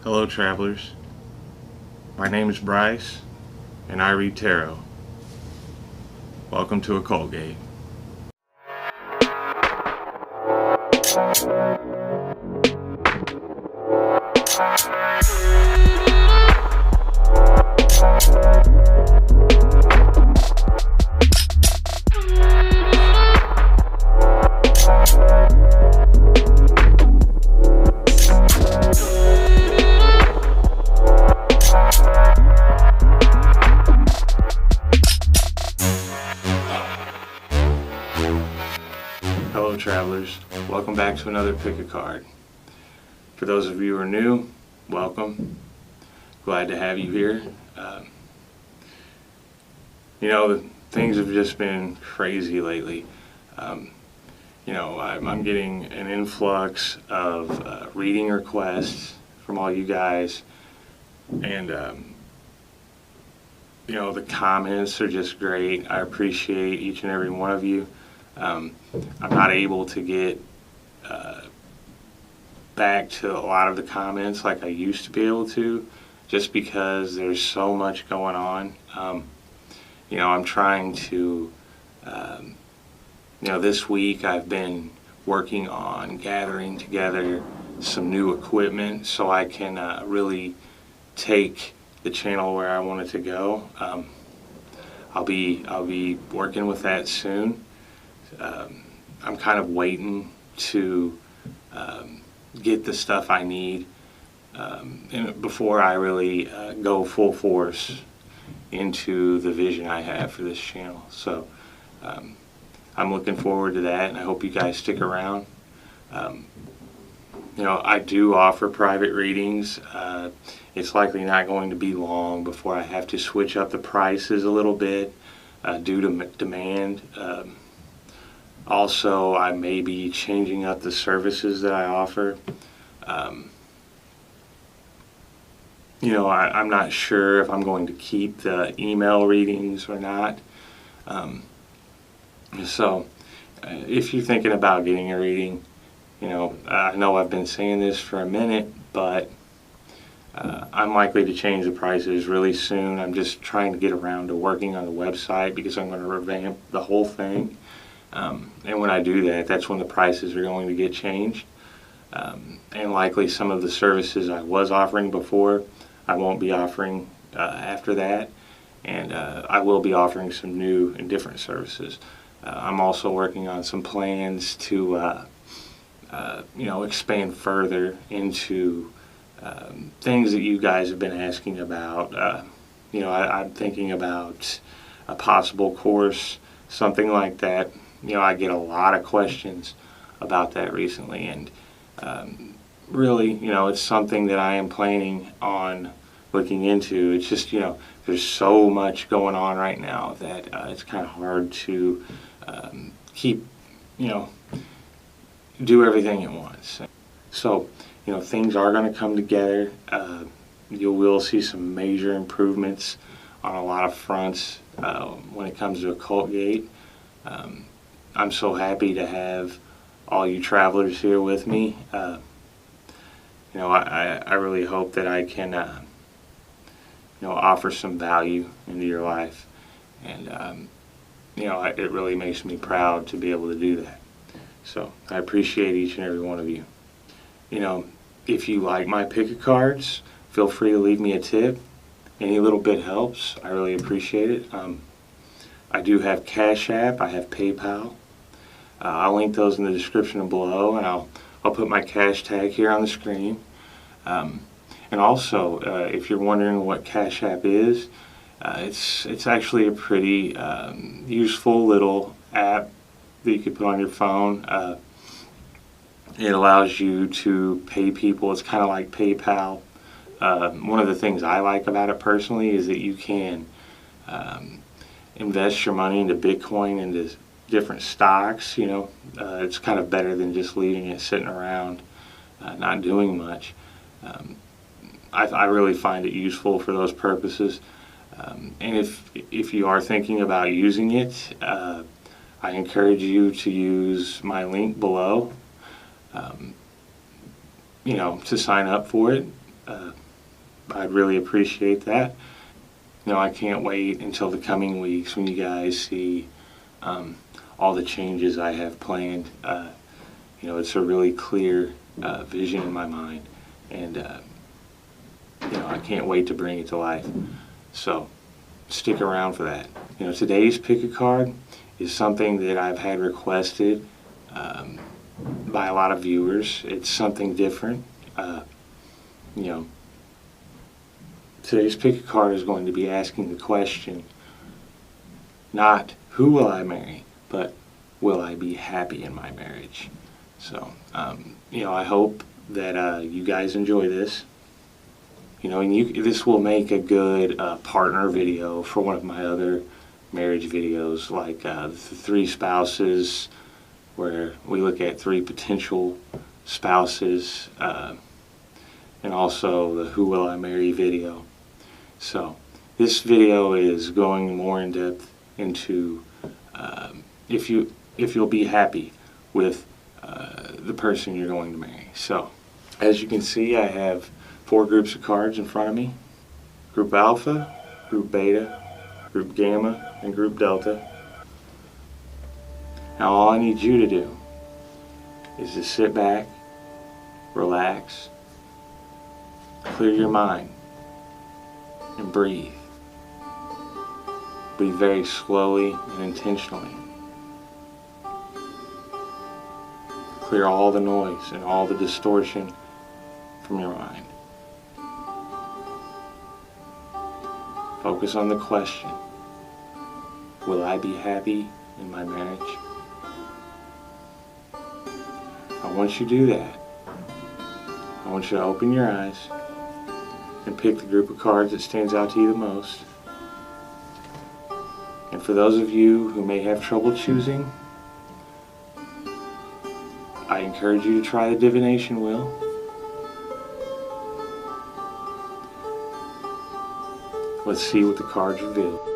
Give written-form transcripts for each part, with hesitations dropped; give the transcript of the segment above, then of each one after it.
Hello travelers, my name is Bryce and I read tarot. Welcome to Occult Gate. Hello travelers, welcome back to another pick a card. For those of you who are new, welcome. Glad to have you here. Things have just been crazy lately. I'm getting an influx of reading requests from all you guys, and the comments are just great. I appreciate each and every one of you. I'm not able to get back to a lot of the comments like I used to be able to, just because there's so much going on. I'm trying to, this week I've been working on gathering together some new equipment so I can really take the channel where I want it to go. I'll be working with that soon. I'm kind of waiting to get the stuff I need before I really go full force into the vision I have for this channel. So I'm looking forward to that, and I hope you guys stick around. I do offer private readings. It's likely not going to be long before I have to switch up the prices a little bit due to demand. Also, I may be changing up the services that I offer. I'm not sure if I'm going to keep the email readings or not. If you're thinking about getting a reading, I know I've been saying this for a minute, but I'm likely to change the prices really soon. I'm just trying to get around to working on the website because I'm going to revamp the whole thing. And when I do that, that's when the prices are going to get changed. And likely some of the services I was offering before, I won't be offering after that. And I will be offering some new and different services. I'm also working on some plans to, expand further into things that you guys have been asking about. I'm thinking about a possible course, something like that. I get a lot of questions about that recently, and really, it's something that I am planning on looking into. It's just, there's so much going on right now that it's kind of hard to keep, do everything at once. So, things are going to come together. You will see some major improvements on a lot of fronts when it comes to Occult Gate. I'm so happy to have all you travelers here with me. I really hope that I can, offer some value into your life. And, it really makes me proud to be able to do that. So I appreciate each and every one of you. If you like my pick-a-cards, feel free to leave me a tip. Any little bit helps. I really appreciate it. I do have Cash App. I have PayPal. I'll link those in the description below, and I'll put my cash tag here on the screen. And also, if you're wondering what Cash App is, it's actually a pretty useful little app that you can put on your phone. It allows you to pay people. It's kind of like PayPal. One of the things I like about it personally is that you can invest your money into Bitcoin, into different stocks. It's kind of better than just leaving it sitting around not doing much. I really find it useful for those purposes. And if you are thinking about using it, I encourage you to use my link below, to sign up for it. I'd really appreciate that. You know, I can't wait until the coming weeks when you guys see all the changes I have planned. You know, it's a really clear vision in my mind, and you know, I can't wait to bring it to life. So stick around for that. You know, today's pick a card is something that I've had requested by a lot of viewers. It's something different. You know, today's pick a card is going to be asking the question, not who will I marry, but will I be happy in my marriage? So, you know, I hope that you guys enjoy this. You know, and this will make a good partner video for one of my other marriage videos, like the 3 spouses, where we look at 3 potential spouses, and also the Who Will I Marry video. So this video is going more in depth into if you'll be happy with the person you're going to marry. So as you can see, I have 4 groups of cards in front of me: Group Alpha, Group Beta, Group Gamma, and Group Delta. Now all I need you to do is to sit back, relax, clear your mind, and breathe. Breathe very slowly and intentionally. Clear all the noise and all the distortion from your mind. Focus on the question, will I be happy in my marriage? I want you to do that. I want you to open your eyes and pick the group of cards that stands out to you the most. And for those of you who may have trouble choosing, I encourage you to try the divination wheel. Let's see what the cards reveal.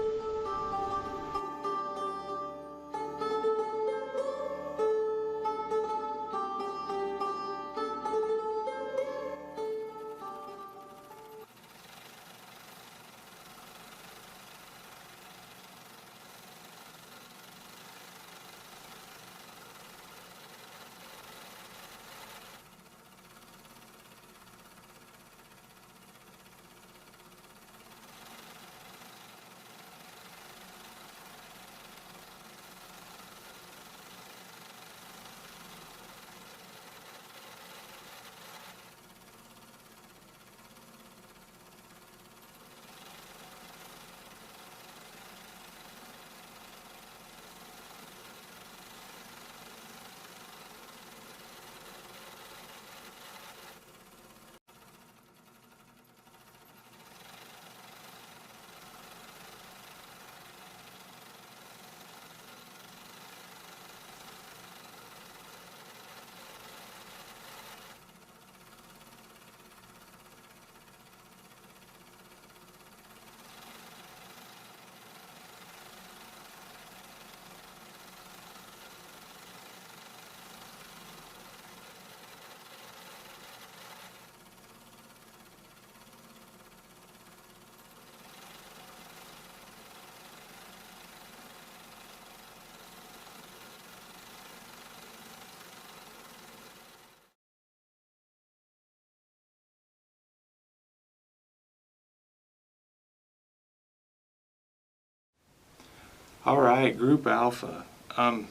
All right, Group Alpha. You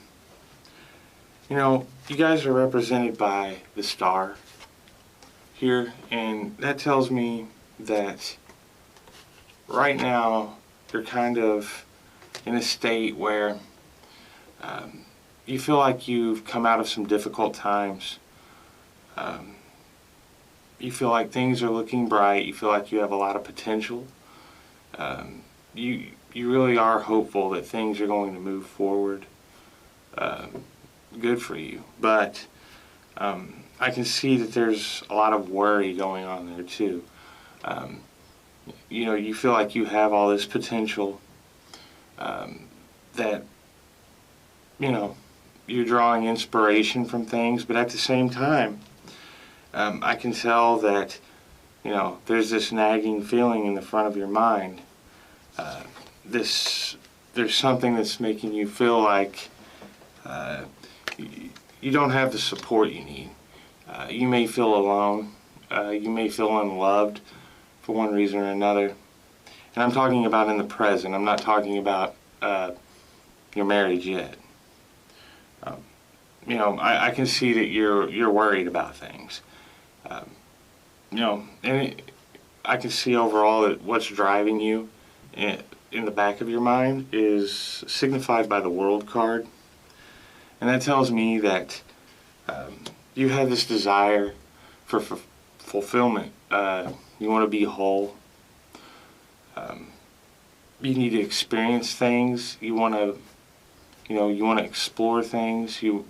know, you guys are represented by the star here, and that tells me that right now you're kind of in a state where you feel like you've come out of some difficult times. You feel like things are looking bright. You feel like you have a lot of potential. You really are hopeful that things are going to move forward good for you. But I can see that there's a lot of worry going on there too. You know, you feel like you have all this potential that, you know, you're drawing inspiration from things, but at the same time, I can tell that You know, there's this nagging feeling in the front of your mind. There's something that's making you feel like you don't have the support you need. You may feel alone. You may feel unloved for one reason or another. And I'm talking about in the present. I'm not talking about your marriage yet. You know, I can see that you're worried about things. You know, and I can see overall that what's driving you in the back of your mind is signified by the World card. And that tells me that you have this desire for fulfillment. You want to be whole. You need to experience things. You want to, you want to explore things. You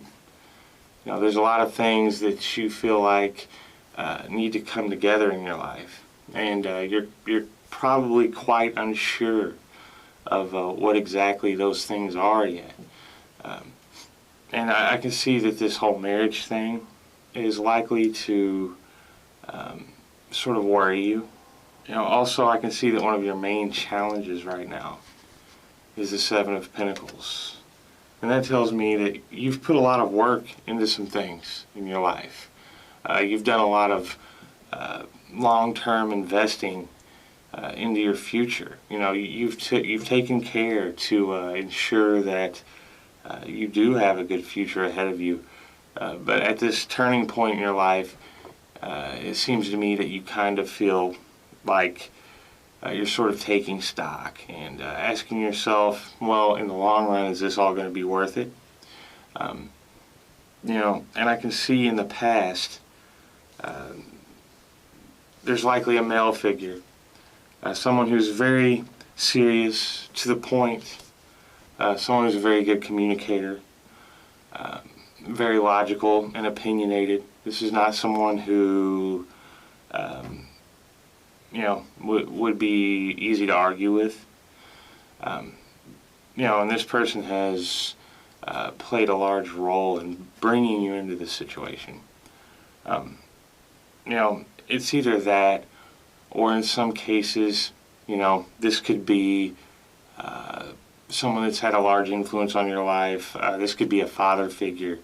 know, there's a lot of things that you feel like need to come together in your life, and you're probably quite unsure of what exactly those things are yet. And I can see that this whole marriage thing is likely to sort of worry you. You know, also I can see that one of your main challenges right now is the Seven of Pentacles. And that tells me that you've put a lot of work into some things in your life. You've done a lot of long-term investing into your future. You know, you've taken care to ensure that you do have a good future ahead of you. But at this turning point in your life, it seems to me that you kind of feel like you're sort of taking stock and asking yourself, well, in the long run, is this all going to be worth it? You know, and I can see in the past, there's likely a male figure, someone who's very serious, to the point, someone who's a very good communicator, very logical and opinionated. This is not someone who you know, would be easy to argue with. You know, and this person has played a large role in bringing you into this situation. You know, it's either that, or in some cases, you know, this could be someone that's had a large influence on your life. This could be a father figure.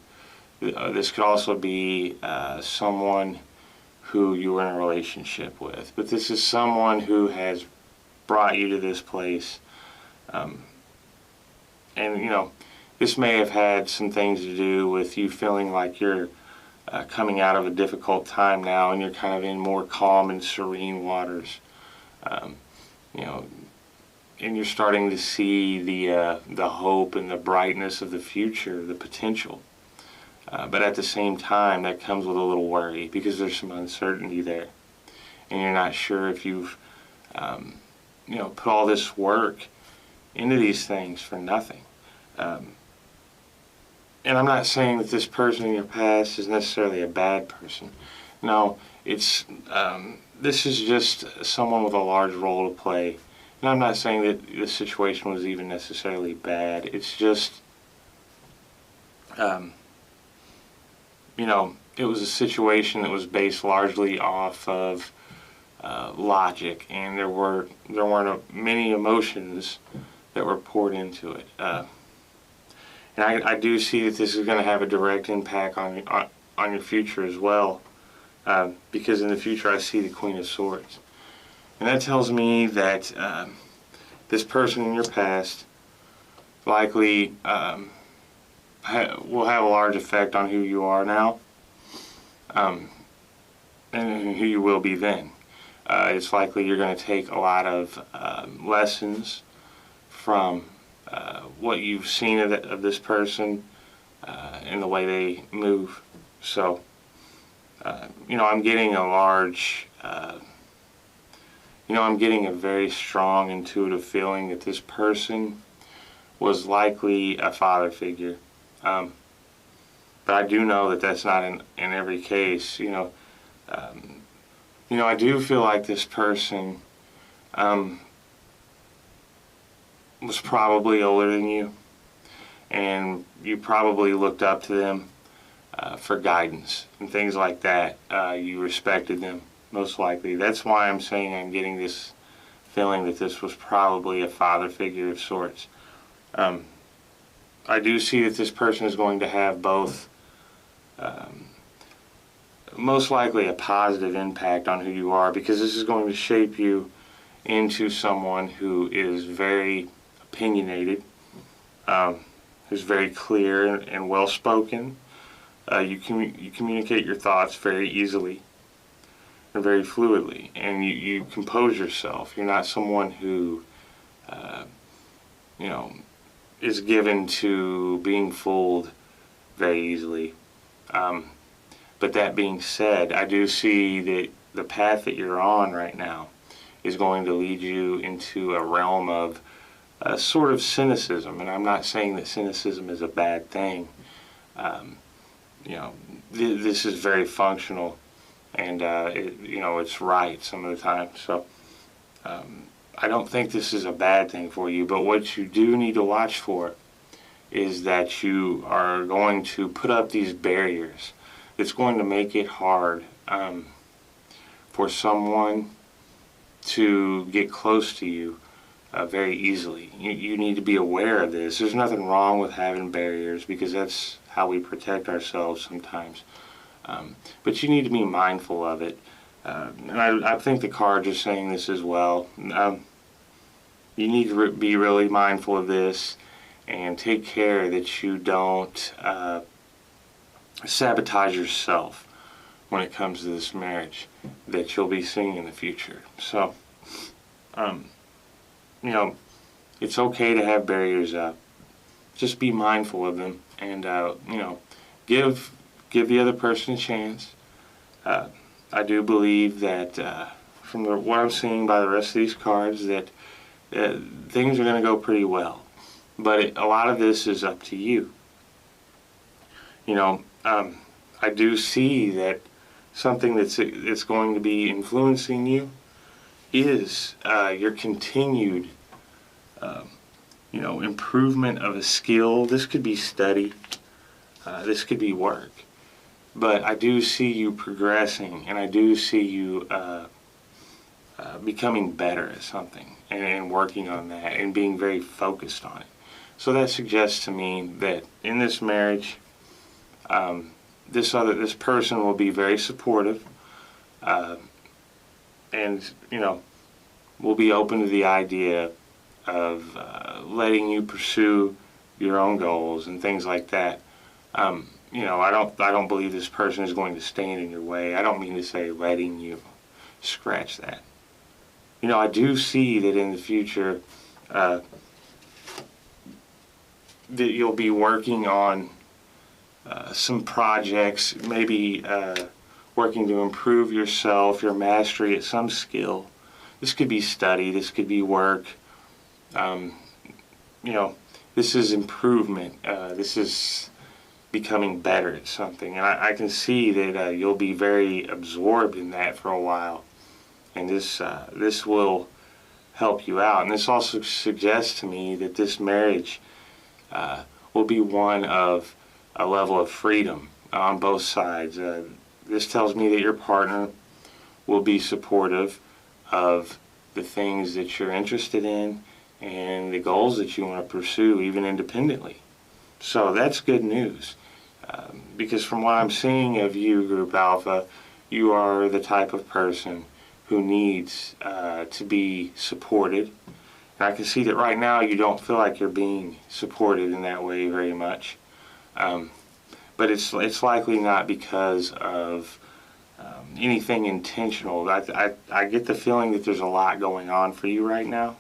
This could also be someone who you were in a relationship with. But this is someone who has brought you to this place. And, you know, this may have had some things to do with you feeling like you're coming out of a difficult time now, and you're kind of in more calm and serene waters. You know, and you're starting to see the hope and the brightness of the future, the potential. But at the same time, that comes with a little worry, because there's some uncertainty there, and you're not sure if you've, you know, put all this work into these things for nothing. And I'm not saying that this person in your past is necessarily a bad person. No, it's this is just someone with a large role to play. And I'm not saying that the situation was even necessarily bad. It's just, you know, it was a situation that was based largely off of logic, and there weren't many emotions that were poured into it. And I do see that this is going to have a direct impact on your future as well, because in the future I see the Queen of Swords. And that tells me that this person in your past likely will have a large effect on who you are now, and who you will be then. It's likely you're going to take a lot of lessons from what you've seen of this person and the way they move. So, you know, I'm getting a large, you know, I'm getting a very strong intuitive feeling that this person was likely a father figure. But I do know that that's not in every case. You know, I do feel like this person was probably older than you, and you probably looked up to them for guidance and things like that. You respected them. most likely. That's why I'm saying I'm getting this feeling that this was probably a father figure of sorts. I do see that this person is going to have both, most likely a positive impact on who you are, because this is going to shape you into someone who is very opinionated, who's very clear and well-spoken. You communicate your thoughts very easily and very fluidly, and you compose yourself. You're not someone who, is given to being fooled very easily. But that being said, I do see that the path that you're on right now is going to lead you into a realm of sort of cynicism. And I'm not saying that cynicism is a bad thing. This is very functional, and it's right some of the time. So I don't think this is a bad thing for you, but what you do need to watch for is that you are going to put up these barriers. It's going to make it hard for someone to get close to you very easily. You need to be aware of this. There's nothing wrong with having barriers, because that's how we protect ourselves sometimes. But you need to be mindful of it. And I think the cards are saying this as well. You need to be really mindful of this and take care that you don't sabotage yourself when it comes to this marriage that you'll be seeing in the future. So, it's okay to have barriers up. Just be mindful of them, and give the other person a chance. I do believe that from what I'm seeing by the rest of these cards, that things are going to go pretty well. But a lot of this is up to you. I do see that something that's going to be influencing you is your continued improvement of a skill. This could be study. This could be work. But I do see you progressing, and I do see you becoming better at something and working on that and being very focused on it. So that suggests to me that in this marriage, this person will be very supportive, and will be open to the idea of letting you pursue your own goals and things like that. I don't believe this person is going to stand in your way. I don't mean to say letting you. Scratch that. I do see that in the future that you'll be working on some projects, maybe working to improve yourself, your mastery at some skill. This could be study, this could be work. This is improvement. This is becoming better at something. And I can see that you'll be very absorbed in that for a while. And this will help you out. And this also suggests to me that this marriage will be one of a level of freedom on both sides. This tells me that your partner will be supportive of the things that you're interested in and the goals that you want to pursue, even independently. So that's good news, because from what I'm seeing of you, Group Alpha, you are the type of person who needs to be supported. And I can see that right now you don't feel like you're being supported in that way very much. But it's likely not because of anything intentional. I get the feeling that there's a lot going on for you right now.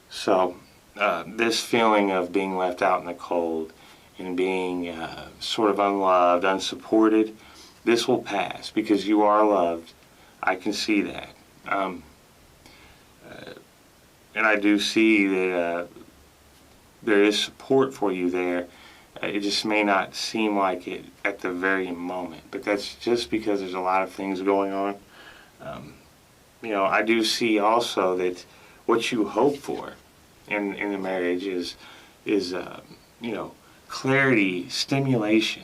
So this feeling of being left out in the cold and being sort of unloved, unsupported, this will pass because you are loved. I can see that. And I do see that there is support for you there. It just may not seem like it at the very moment, but that's just because there's a lot of things going on. I do see also that what you hope for in a marriage is clarity, stimulation.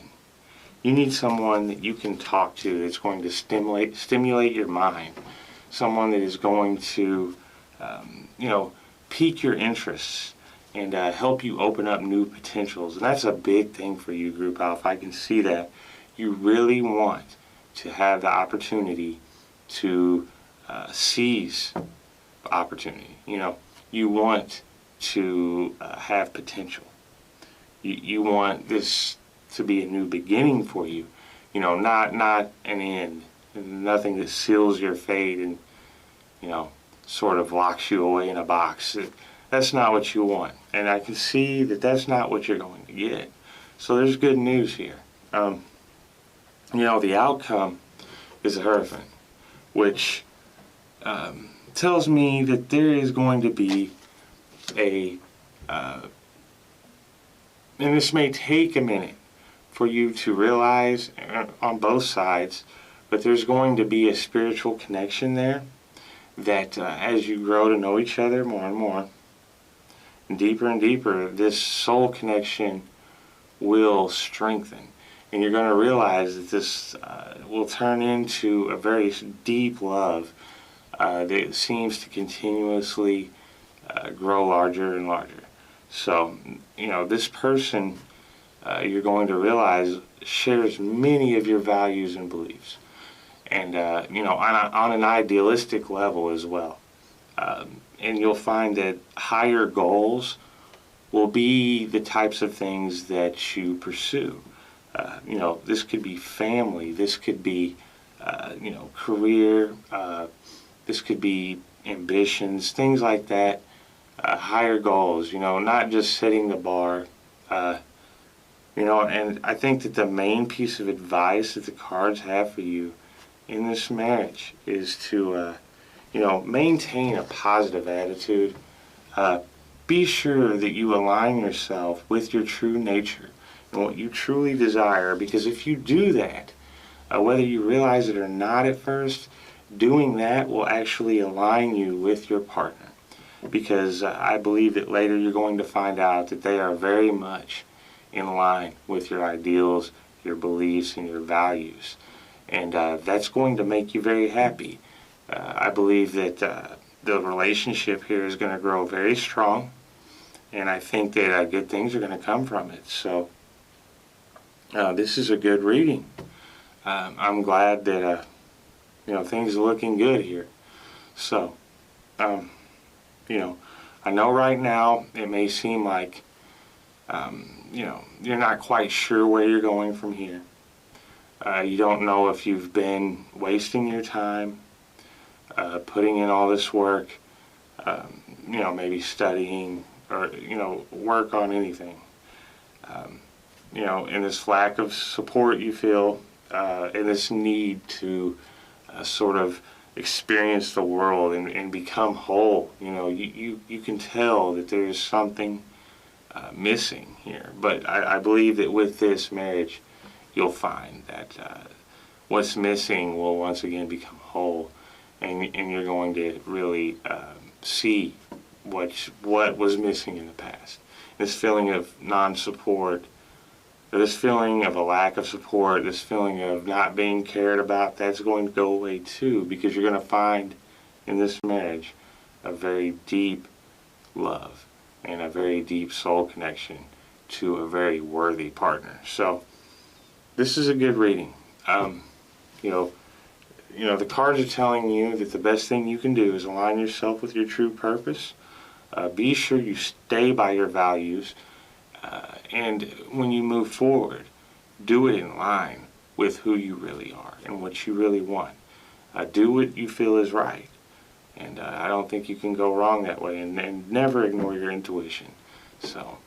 You need someone that you can talk to that's going to stimulate your mind. Someone that is going to, pique your interests and help you open up new potentials. And that's a big thing for you, Group Alpha. I can see that. You really want to have the opportunity to seize opportunity. You want to have potential. You want this to be a new beginning for you. Not an end. Nothing that seals your fate and, sort of locks you away in a box. That's not what you want. And I can see that that's not what you're going to get. So there's good news here. The outcome is a Hierophant, which tells me that there is going to be and this may take a minute for you to realize on both sides, but there's going to be a spiritual connection there that as you grow to know each other more and more, and deeper, this soul connection will strengthen. And you're going to realize that this will turn into a very deep love that seems to continuously grow larger and larger. So, this person, you're going to realize, shares many of your values and beliefs. And, on an idealistic level as well. And you'll find that higher goals will be the types of things that you pursue. This could be family, this could be, career, this could be ambitions, things like that. Higher goals, not just setting the bar. And I think that the main piece of advice that the cards have for you in this marriage is to, maintain a positive attitude. Be sure that you align yourself with your true nature and what you truly desire, because if you do that, whether you realize it or not at first, doing that will actually align you with your partner. Because I believe that later you're going to find out that they are very much in line with your ideals, your beliefs, and your values. And that's going to make you very happy. I believe that the relationship here is going to grow very strong, and I think that good things are going to come from it. So this is a good reading. I'm glad that things are looking good here. So I know right now it may seem like you're not quite sure where you're going from here. You don't know if you've been wasting your time, putting in all this work, maybe studying or, work on anything. In this lack of support you feel, in this need to sort of experience the world and become whole. You can tell that there's something missing here. But I believe that with this marriage, you'll find that what's missing will once again become whole, and you're going to really see what was missing in the past. This feeling of non-support, this feeling of a lack of support, this feeling of not being cared about, that's going to go away too, because you're going to find in this marriage a very deep love and a very deep soul connection to a very worthy partner. So this is a good reading. The cards are telling you that the best thing you can do is align yourself with your true purpose. Be sure you stay by your values. And when you move forward, do it in line with who you really are and what you really want. Do what you feel is right. And I don't think you can go wrong that way. And never ignore your intuition. So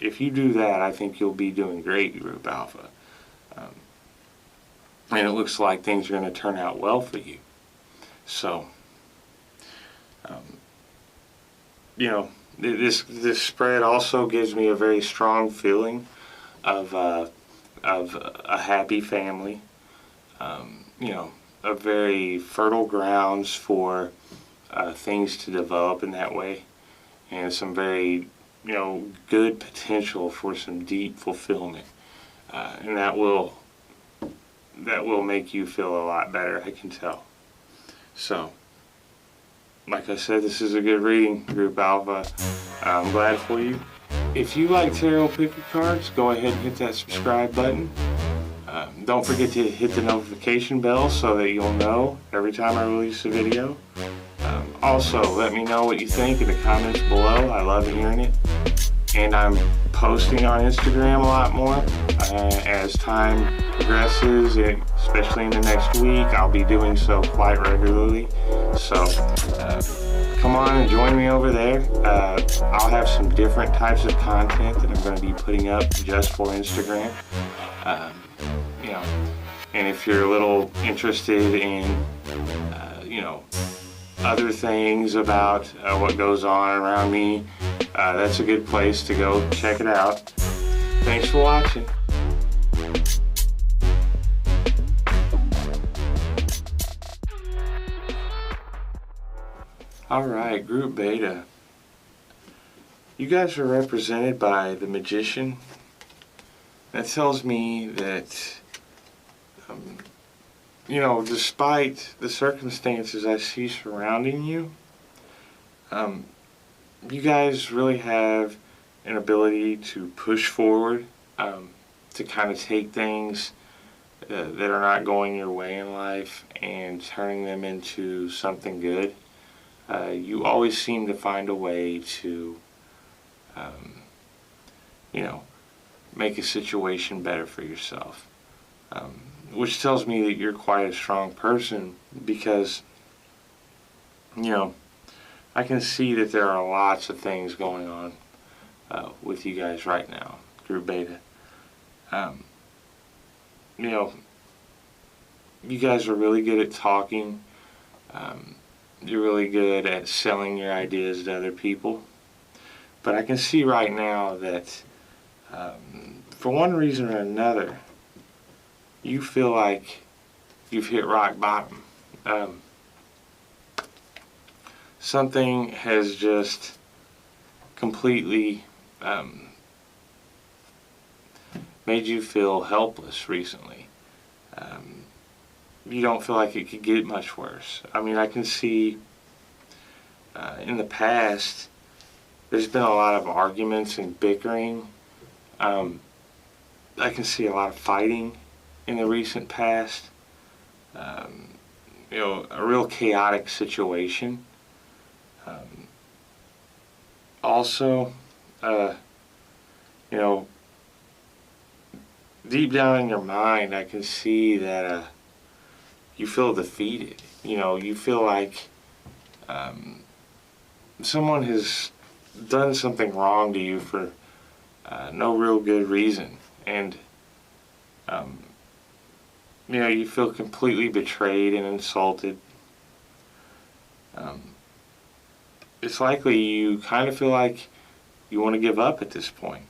if you do that, I think you'll be doing great, Group Alpha. And it looks like things are going to turn out well for you. So, this spread also gives me a very strong feeling of a happy family. A very fertile grounds for things to develop in that way, and some very good potential for some deep fulfillment and that will make you feel a lot better, I can tell. So, like I said, this is a good reading, Group Alpha. I'm glad for you. If you like tarot picker cards, go ahead and hit that subscribe button. Don't forget to hit the notification bell so that you'll know every time I release a video. Also, let me know what you think in the comments below. I love hearing it. And I'm posting on Instagram a lot more as time progresses, especially in the next week. I'll be doing so quite regularly. So come on and join me over there. I'll have some different types of content that I'm going to be putting up just for Instagram. You know, and if you're a little interested in, you know, other things about what goes on around me, that's a good place to go check it out. Thanks for watching. Alright, Group Beta. You guys are represented by the Magician. That tells me that, you know, despite the circumstances I see surrounding you, you guys really have an ability to push forward, to kind of take things that are not going your way in life and turning them into something good. You always seem to find a way to, you know, make a situation better for yourself. Which tells me that you're quite a strong person, because, you know, I can see that there are lots of things going on with you guys right now, Group Beta. You know, you guys are really good at talking. You're really good at selling your ideas to other people. But I can see right now that for one reason or another, you feel like you've hit rock bottom. Something has just completely made you feel helpless recently. You don't feel like it could get much worse. I mean, I can see in the past there's been a lot of arguments and bickering. I can see a lot of fighting in the recent past. You know, a real chaotic situation. Also, you know, deep down in your mind, I can see that you feel defeated. You know, you feel like someone has done something wrong to you for no real good reason, and you know, you feel completely betrayed and insulted. It's likely you kind of feel like you want to give up at this point,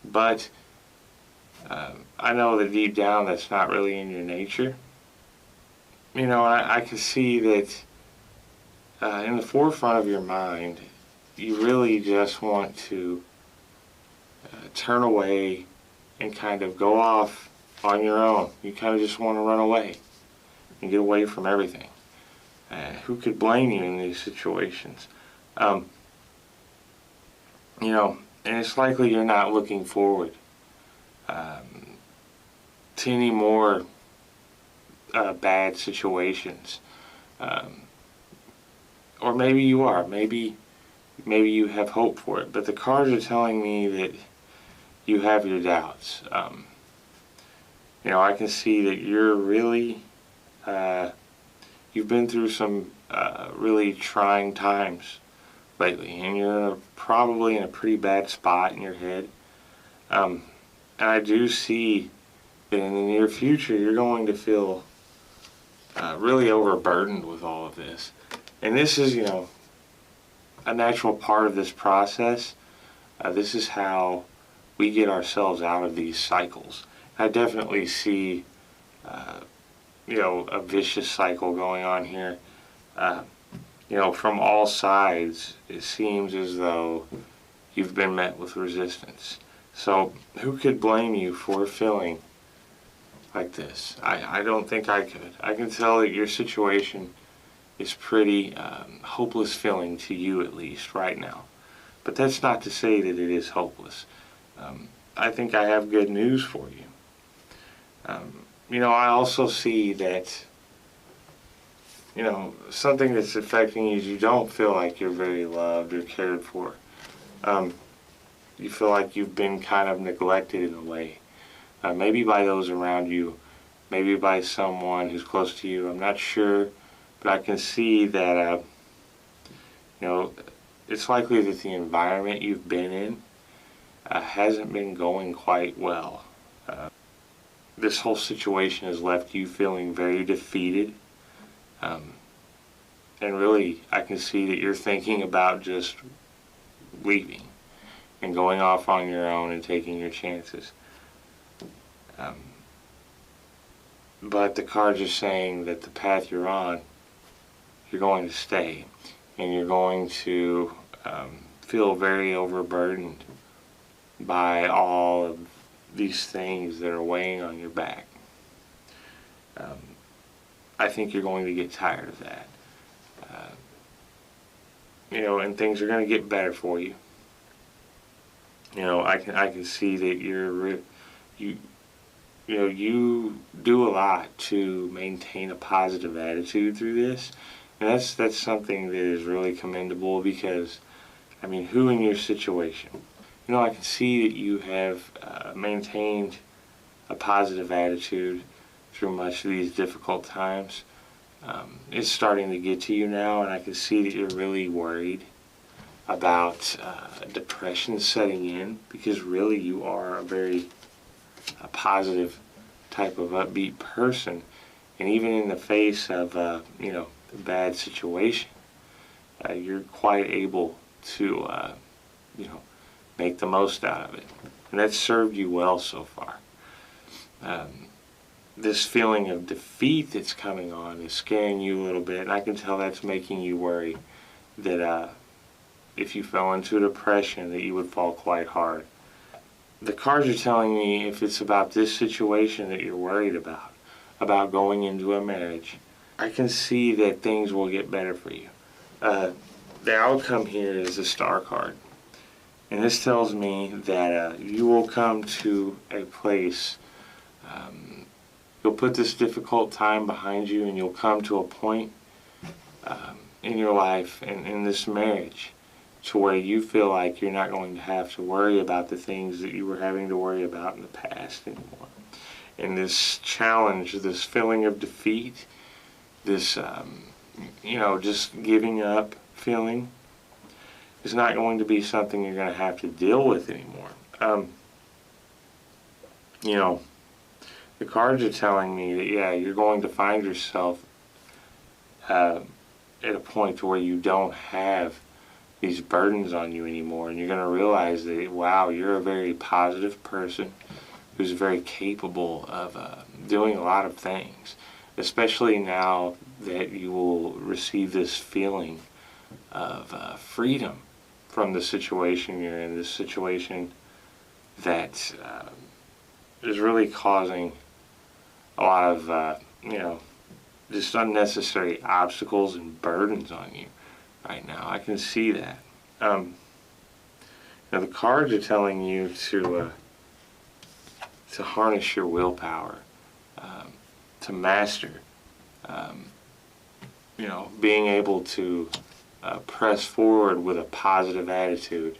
but I know that deep down that's not really in your nature. You know, I can see that in the forefront of your mind, you really just want to turn away and kind of go off on your own. You kind of just want to run away and get away from everything. Who could blame you in these situations? You know, and it's likely you're not looking forward to any more bad situations. Or maybe you are. Maybe you have hope for it. But the cards are telling me that you have your doubts. You know, I can see that you're really, you've been through some really trying times lately, and you're probably in a pretty bad spot in your head. And I do see that in the near future you're going to feel really overburdened with all of this. And this is, you know, a natural part of this process. This is how we get ourselves out of these cycles. I definitely see, you know, a vicious cycle going on here. You know, from all sides, it seems as though you've been met with resistance. So who could blame you for feeling like this? I don't think I could. I can tell that your situation is pretty hopeless feeling to you, at least right now. But that's not to say that it is hopeless. I think I have good news for you. I also see that, something that's affecting you is you don't feel like you're very loved or cared for. You feel like you've been kind of neglected in a way. Maybe by those around you, maybe by someone who's close to you. I'm not sure, but I can see that, it's likely that the environment you've been in hasn't been going quite well. This whole situation has left you feeling very defeated. And really, I can see that you're thinking about just leaving and going off on your own and taking your chances. But the cards are saying that the path you're on, you're going to stay. And you're going to feel very overburdened by all of these things that are weighing on your back. I think you're going to get tired of that. And things are going to get better for you. I can see that you do a lot to maintain a positive attitude through this, and that's something that is really commendable because, who in your situation? I can see that you have maintained a positive attitude through much of these difficult times. It's starting to get to you now, and I can see that you're really worried about depression setting in, because really you are a very positive type of upbeat person, and even in the face of a bad situation, you're quite able to make the most out of it, and that's served you well so far. This feeling of defeat that's coming on is scaring you a little bit, and I can tell that's making you worry that if you fell into depression that you would fall quite hard. The cards are telling me if it's about this situation that you're worried about going into a marriage, I can see that things will get better for you. The outcome here is the Star card. And this tells me that you will come to a place, you'll put this difficult time behind you, and you'll come to a point in your life and in this marriage to where you feel like you're not going to have to worry about the things that you were having to worry about in the past anymore. And this challenge, this feeling of defeat, this, just giving up feeling is not going to be something you're going to have to deal with anymore. The cards are telling me that, you're going to find yourself at a point where you don't have these burdens on you anymore, and you're going to realize that, wow, you're a very positive person who's very capable of doing a lot of things, especially now that you will receive this feeling of freedom from the situation you're in, this situation that is really causing a lot of, just unnecessary obstacles and burdens on you right now. I can see that. Now the cards are telling you to harness your willpower, to master, being able to press forward with a positive attitude.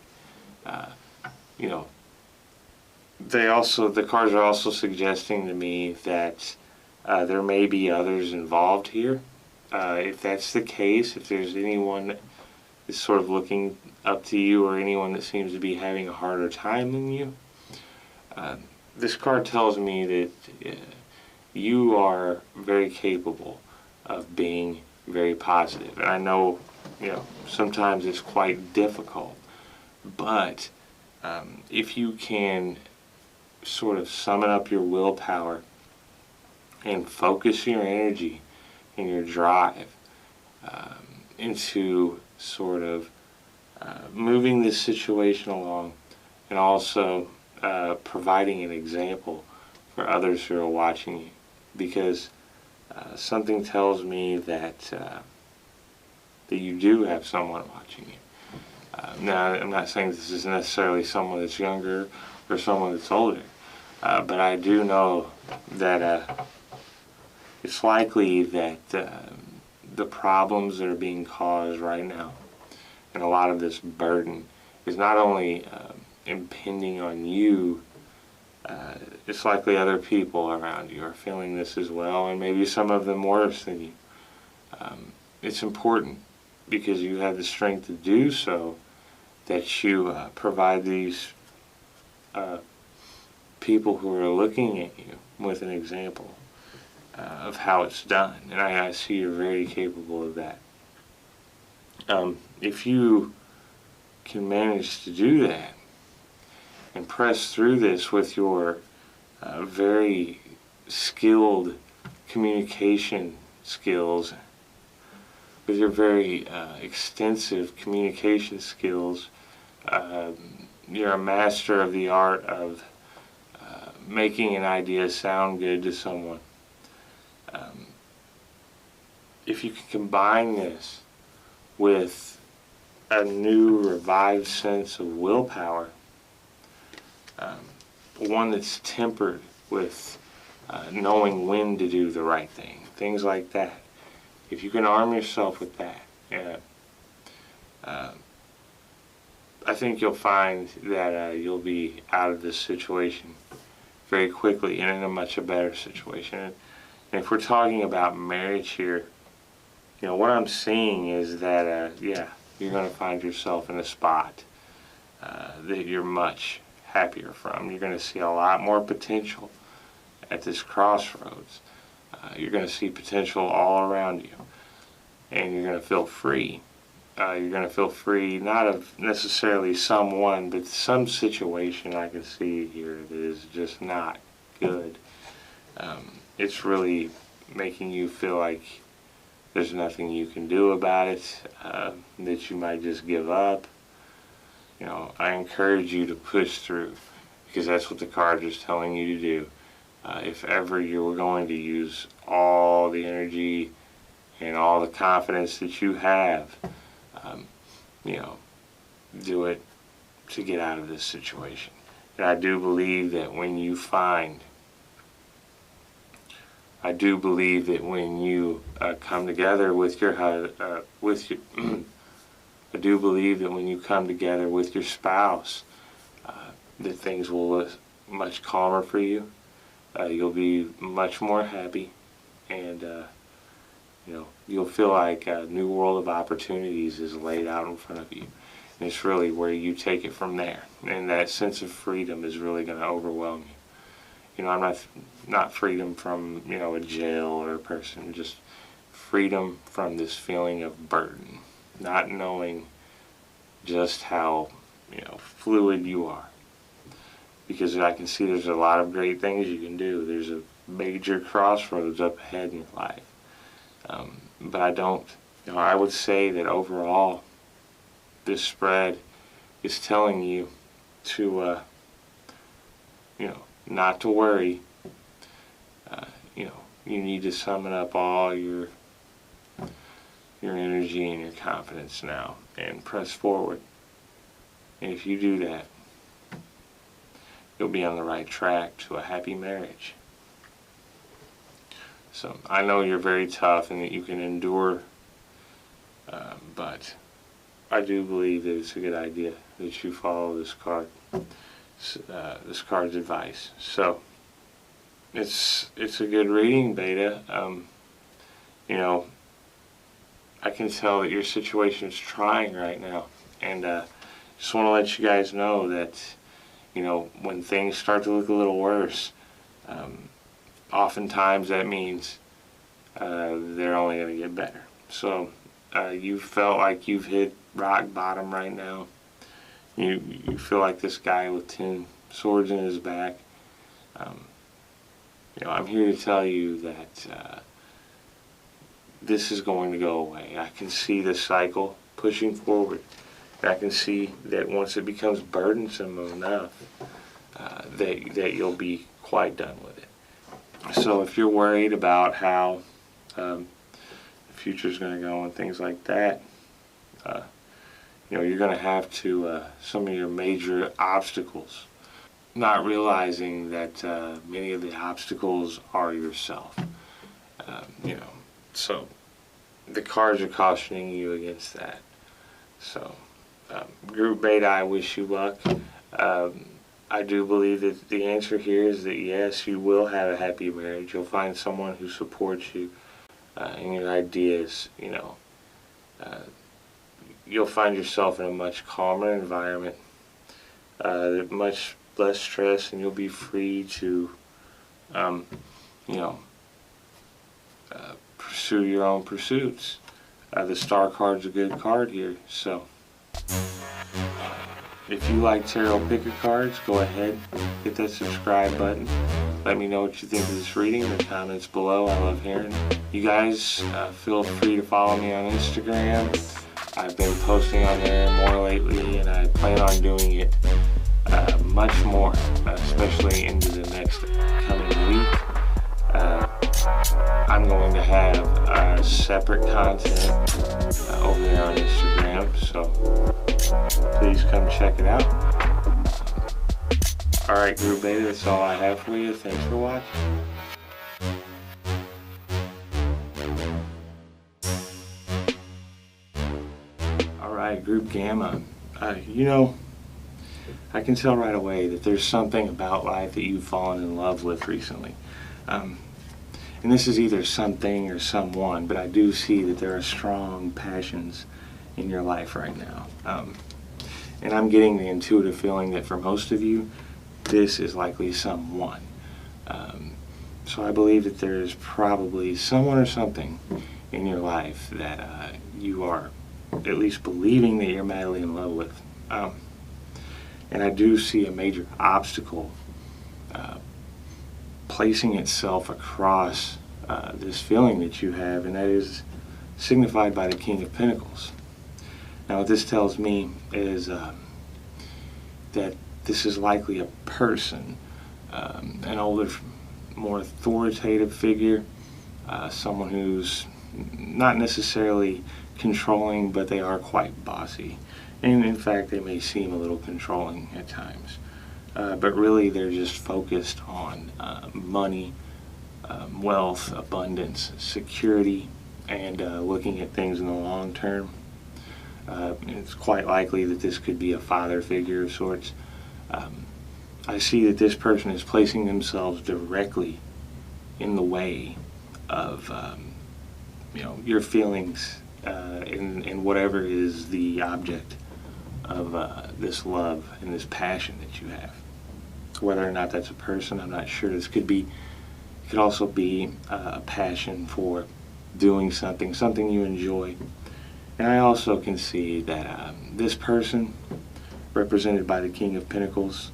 The cards are also suggesting to me that there may be others involved here. If that's the case, if there's anyone that's sort of looking up to you, or anyone that seems to be having a harder time than you, this card tells me that you are very capable of being very positive. And I know, sometimes it's quite difficult, but if you can sort of summon up your willpower and focus your energy and your drive into sort of moving this situation along, and also providing an example for others who are watching you, because something tells me that that you do have someone watching you. Now, I'm not saying this is necessarily someone that's younger or someone that's older, but I do know that it's likely that the problems that are being caused right now and a lot of this burden is not only impending on you, it's likely other people around you are feeling this as well, and maybe some of them worse than you. It's important, because you have the strength to do so, that you provide these people who are looking at you with an example of how it's done. And I see you're very capable of that. If you can manage to do that and press through this with your very skilled communication skills, with your very extensive communication skills, you're a master of the art of making an idea sound good to someone. If you can combine this with a new revived sense of willpower, one that's tempered with knowing when to do the right thing, things like that. If you can arm yourself with that, I think you'll find that you'll be out of this situation very quickly and in a much better situation. And if we're talking about marriage here, you know, what I'm seeing is that, yeah, you're going to find yourself in a spot that you're much happier from. You're going to see a lot more potential at this crossroads. You're going to see potential all around you, and you're going to feel free. You're going to feel free, not of necessarily someone, but some situation I can see here that is just not good. It's really making you feel like there's nothing you can do about it, that you might just give up. You know, I encourage you to push through, because that's what the card is telling you to do. If ever you were going to use all the energy and all the confidence that you have, you know, do it to get out of this situation. And I do believe that when you come together with your I do believe that when you come together with your spouse, that things will look much calmer for you. You'll be much more happy, and you know, you'll feel like a new world of opportunities is laid out in front of you. And it's really where you take it from there. And that sense of freedom is really going to overwhelm you. You know, I'm not freedom from, you know, a jail or a person, just freedom from this feeling of burden, not knowing just how, you know, fluid you are. Because I can see there's a lot of great things you can do. There's a major crossroads up ahead in your life. But I don't, you know, I would say that overall, this spread is telling you to, you know, not to worry. You know, you need to summon up all your energy and your confidence now and press forward. And if you do that, you'll be on the right track to a happy marriage. So I know you're very tough and that you can endure, but I do believe that it's a good idea that you follow this card's advice. So it's a good reading, Beta. You know, I can tell that your situation is trying right now, and just want to let you guys know that, you know, when things start to look a little worse, oftentimes that means they're only going to get better. So you felt like you've hit rock bottom right now. You feel like this guy with 10 swords in his back. You know, I'm here to tell you that this is going to go away. I can see the cycle pushing forward. I can see that once it becomes burdensome enough, that you'll be quite done with it. So if you're worried about how the future's going to go and things like that, you're going to have to, some of your major obstacles, not realizing that many of the obstacles are yourself. So the cards are cautioning you against that. So Group Beta, I wish you luck. I do believe that the answer here is that yes, you will have a happy marriage. You'll find someone who supports you in your ideas. You'll find yourself in a much calmer environment, much less stress, and you'll be free to, pursue your own pursuits. The Star card's a good card here, so if you like tarot picker cards, go ahead, hit that subscribe button. Let me know what you think of this reading in the comments below. I love hearing it. You guys feel free to follow me on Instagram. I've been posting on there more lately, and I plan on doing it much more, especially into the next coming week. I'm going to have separate content over there on Instagram, so please come check it out. Alright, Group Beta, that's all I have for you. Thanks for watching. Alright, Group Gamma. I can tell right away that there's something about life that you've fallen in love with recently. And this is either something or someone, but I do see that there are strong passions in your life right now. And I'm getting the intuitive feeling that for most of you, this is likely someone. So I believe that there's probably someone or something in your life that you are at least believing that you're madly in love with. And I do see a major obstacle placing itself across this feeling that you have, and that is signified by the King of Pentacles. Now what this tells me is that this is likely a person, an older, more authoritative figure, someone who's not necessarily controlling, but they are quite bossy. And in fact, they may seem a little controlling at times. But really, they're just focused on money, wealth, abundance, security, and looking at things in the long term. It's quite likely that this could be a father figure of sorts. I see that this person is placing themselves directly in the way of your feelings and whatever is the object of this love and this passion that you have. Whether or not that's a person, I'm not sure. This could also be a passion for doing something you enjoy. And I also can see that this person, represented by the King of Pentacles,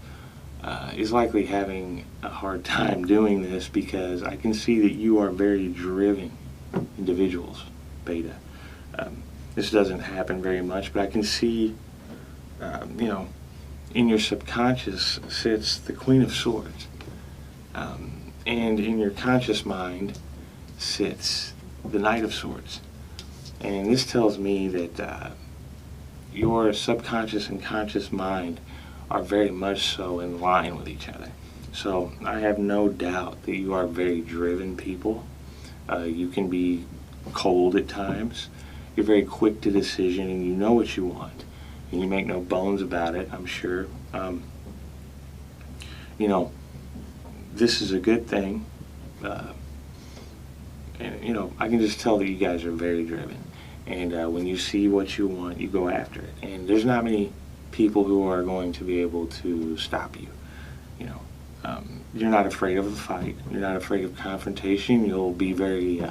is likely having a hard time doing this, because I can see that you are very driven individuals, Beta. This doesn't happen very much, but I can see, in your subconscious sits the Queen of Swords. And in your conscious mind sits the Knight of Swords. And this tells me that your subconscious and conscious mind are very much so in line with each other. So I have no doubt that you are very driven people. You can be cold at times. You're very quick to decision, and you know what you want. And you make no bones about it, I'm sure. This is a good thing. And I can just tell that you guys are very driven. And when you see what you want, you go after it. And there's not many people who are going to be able to stop you. You're not afraid of a fight. You're not afraid of confrontation. You'll be very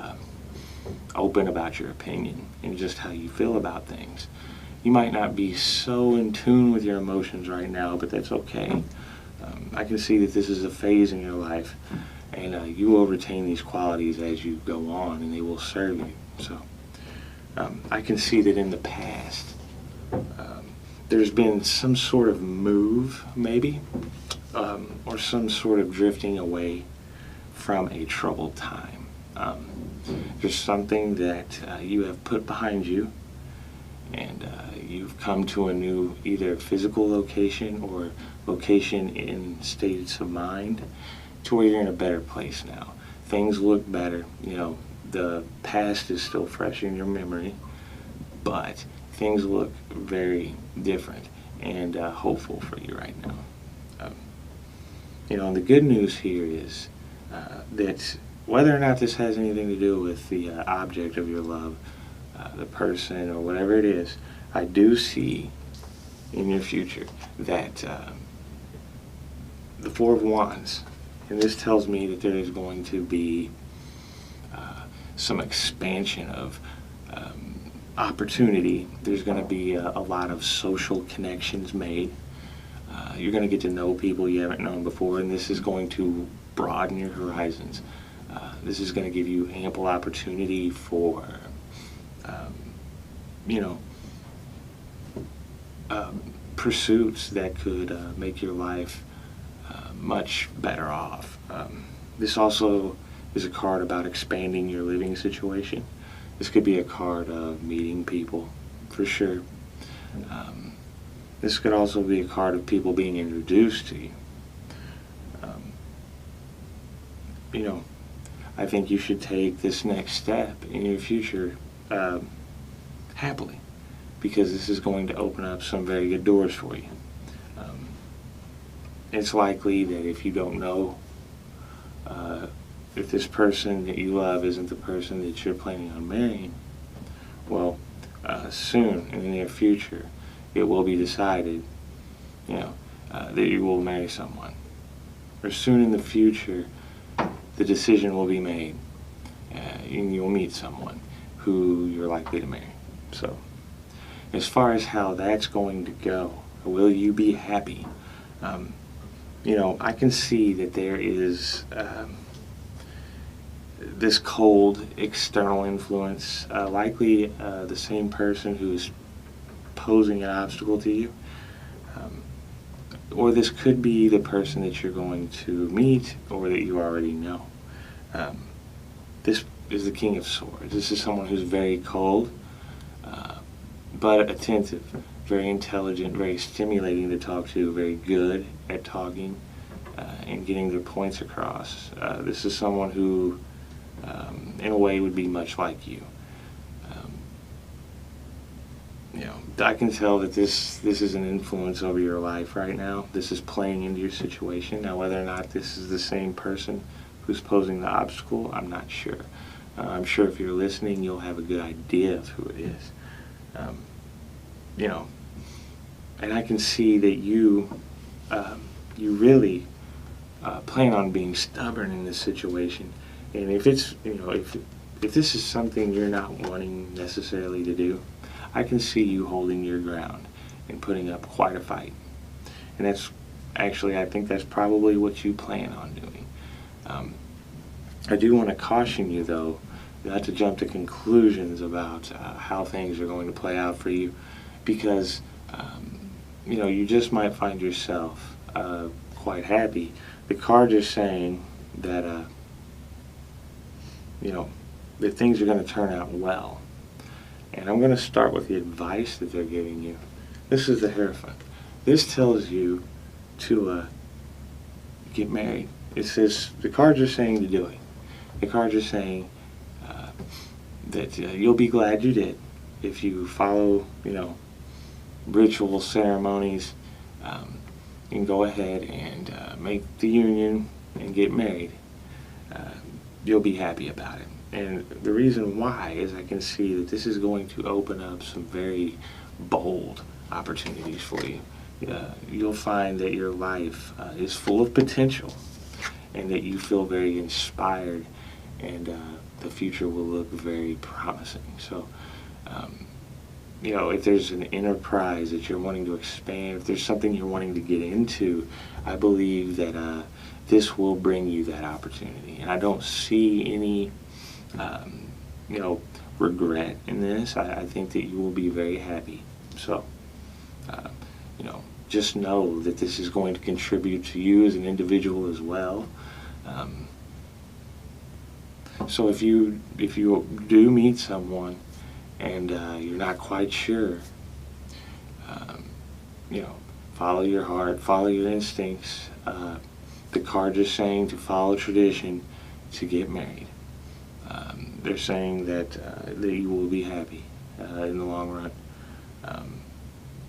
open about your opinion and just how you feel about things. You might not be so in tune with your emotions right now, but that's okay. I can see that this is a phase in your life, and you will retain these qualities as you go on, and they will serve you. So I can see that in the past there's been some sort of move, maybe, or some sort of drifting away from a troubled time. There's something that you have put behind you, and you've come to a new either physical location or location in states of mind to where you're in a better place now. Things look better. You know, the past is still fresh in your memory, but things look very different and hopeful for you right now. You know, and the good news here is that whether or not this has anything to do with the object of your love, the person, or whatever it is, I do see in your future that the Four of Wands, and this tells me that there is going to be some expansion of opportunity. There's going to be a lot of social connections made. You're going to get to know people you haven't known before, and this is going to broaden your horizons. This is going to give you ample opportunity for, you know, pursuits that could make your life much better off. This also is a card about expanding your living situation. This could be a card of meeting people, for sure. This could also be a card of people being introduced to you. You know, I think you should take this next step in your future happily, because this is going to open up some very good doors for you. It's likely that if you don't know if this person that you love isn't the person that you're planning on marrying, well, soon in the near future, it will be decided, you know, that you will marry someone. Or soon in the future, the decision will be made, and you'll meet someone who you're likely to marry. So, as far as how that's going to go, will you be happy? You know, I can see that there is this cold external influence, likely the same person who's posing an obstacle to you. Or this could be the person that you're going to meet or that you already know. This is the King of Swords. This is someone who's very cold, but attentive, very intelligent, very stimulating to talk to, very good at talking and getting their points across. This is someone who, in a way, would be much like you. You know, I can tell that this is an influence over your life right now. This is playing into your situation. Now, whether or not this is the same person who's posing the obstacle, I'm not sure. I'm sure if you're listening, you'll have a good idea of who it is. You know, and I can see that you really plan on being stubborn in this situation. And if it's, you know, if this is something you're not wanting necessarily to do, I can see you holding your ground and putting up quite a fight. And that's actually, I think that's probably what you plan on doing. I do want to caution you, though, not to jump to conclusions about how things are going to play out for you, because, you know, you just might find yourself quite happy. The cards are saying that, you know, that things are going to turn out well. And I'm going to start with the advice that they're giving you. This is the Hierophant. This tells you to get married. It says, the cards are saying to do it. The cards are saying that you'll be glad you did if you follow, you know, ritual ceremonies, and go ahead and make the union and get married. You'll be happy about it. And the reason why is I can see that this is going to open up some very bold opportunities for you. You'll find that your life is full of potential and that you feel very inspired, and the future will look very promising. So, you know, if there's an enterprise that you're wanting to expand, if there's something you're wanting to get into, I believe that this will bring you that opportunity. And I don't see any you know, regret in this. I think that you will be very happy. So, you know, just know that this is going to contribute to you as an individual as well. So if you do meet someone and you're not quite sure, follow your heart, follow your instincts. The cards are saying to follow tradition, to get married. They're saying that you will be happy in the long run.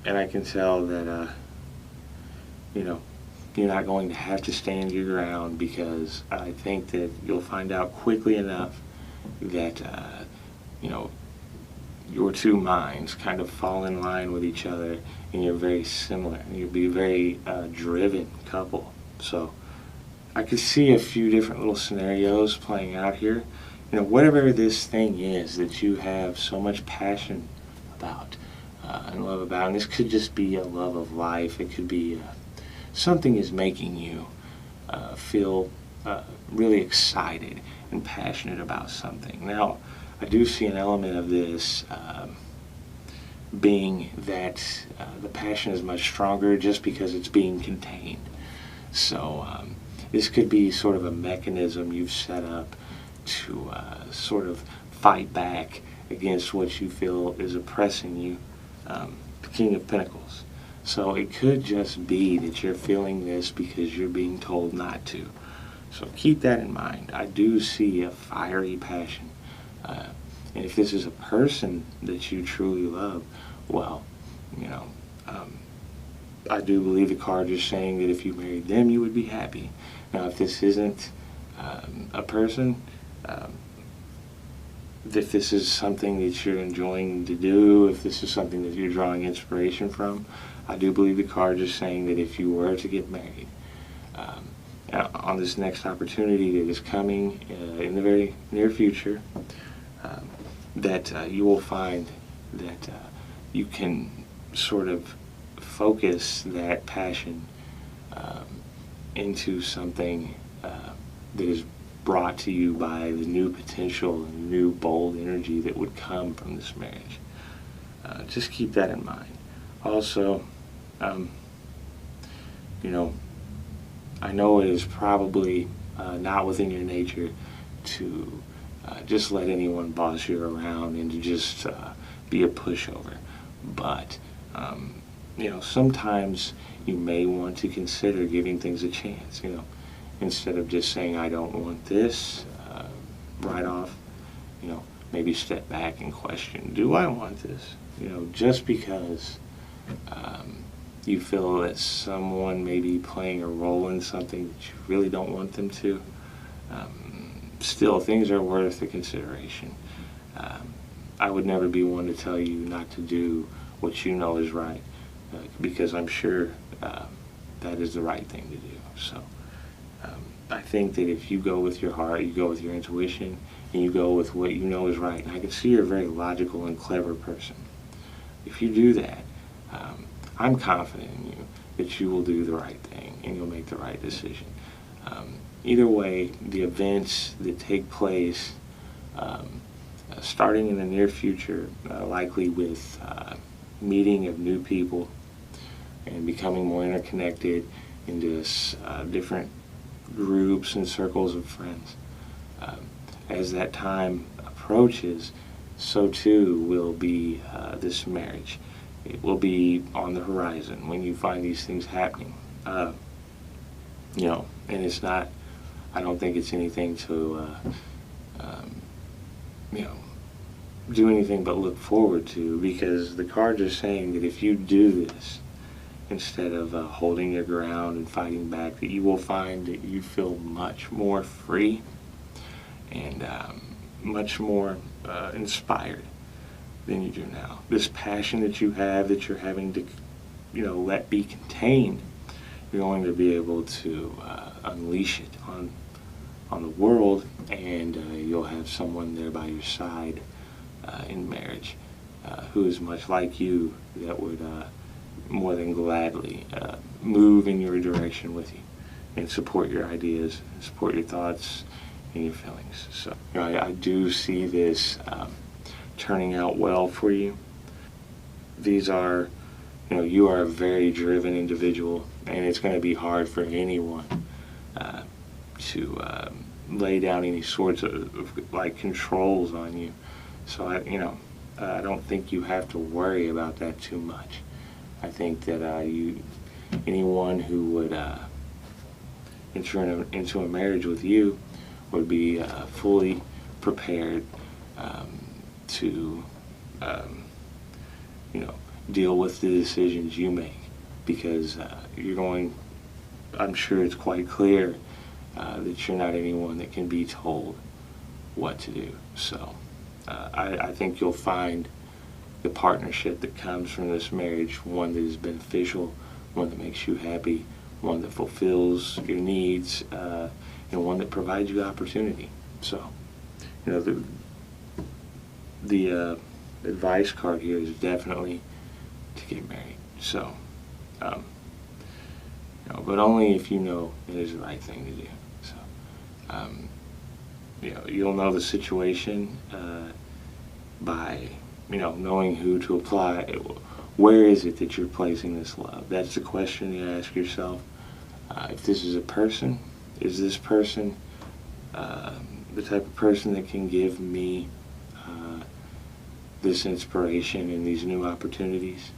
And I can tell that, you're not going to have to stand your ground, because I think that you'll find out quickly enough that, your two minds kind of fall in line with each other, and you're very similar. You'll be a very driven couple. So I could see a few different little scenarios playing out here. Whatever this thing is that you have so much passion about and love about, and this could just be a love of life. It could be something is making you feel really excited and passionate about something. Now, I do see an element of this being that the passion is much stronger just because it's being contained. So this could be sort of a mechanism you've set up to sort of fight back against what you feel is oppressing you, the King of Pentacles. So it could just be that you're feeling this because you're being told not to. So keep that in mind. I do see a fiery passion. And if this is a person that you truly love, well, I do believe the cards are saying that if you married them, you would be happy. Now, if this isn't a person, if this is something that you're enjoying to do, if this is something that you're drawing inspiration from, I do believe the cards are saying that if you were to get married, on this next opportunity that is coming in the very near future, that you will find that you can sort of focus that passion into something that is brought to you by the new potential and new bold energy that would come from this marriage. Just keep that in mind. Also, I know it is probably not within your nature to just let anyone boss you around and to just be a pushover. But, sometimes you may want to consider giving things a chance, instead of just saying, I don't want this, right off, maybe step back and question, do I want this? Just because you feel that someone may be playing a role in something that you really don't want them to, still, things are worth the consideration. I would never be one to tell you not to do what you know is right, because I'm sure that is the right thing to do. So I think that if you go with your heart, you go with your intuition, and you go with what you know is right, and I can see you're a very logical and clever person. If you do that, I'm confident in you that you will do the right thing and you'll make the right decision. Either way, the events that take place starting in the near future, likely with meeting of new people and becoming more interconnected into different groups and circles of friends. As that time approaches, so too will be this marriage. It will be on the horizon when you find these things happening. And it's not, I don't think it's anything to, do anything but look forward to, because the cards are saying that if you do this, instead of holding your ground and fighting back, that you will find that you feel much more free and much more inspired than you do now. This passion that you have, that you're having to, let be contained, you're going to be able to unleash it on the world, and you'll have someone there by your side in marriage who is much like you, that would more than gladly move in your direction with you and support your ideas, support your thoughts and your feelings. So I do see this turning out well for you. These are you are a very driven individual, and it's going to be hard for anyone to lay down any sorts of like controls on you. So I don't think you have to worry about that too much. I think that anyone who would enter into a marriage with you would be fully prepared to deal with the decisions you make, because I'm sure it's quite clear that you're not anyone that can be told what to do. So I think you'll find the partnership that comes from this marriage one that is beneficial, one that makes you happy, one that fulfills your needs, and one that provides you opportunity. So, the advice card here is definitely to get married. So, but only if you know it is the right thing to do. So, you'll know the situation by knowing who to apply. Where is it that you're placing this love? That's the question you ask yourself. If this is a person, is this person the type of person that can give me this inspiration and these new opportunities?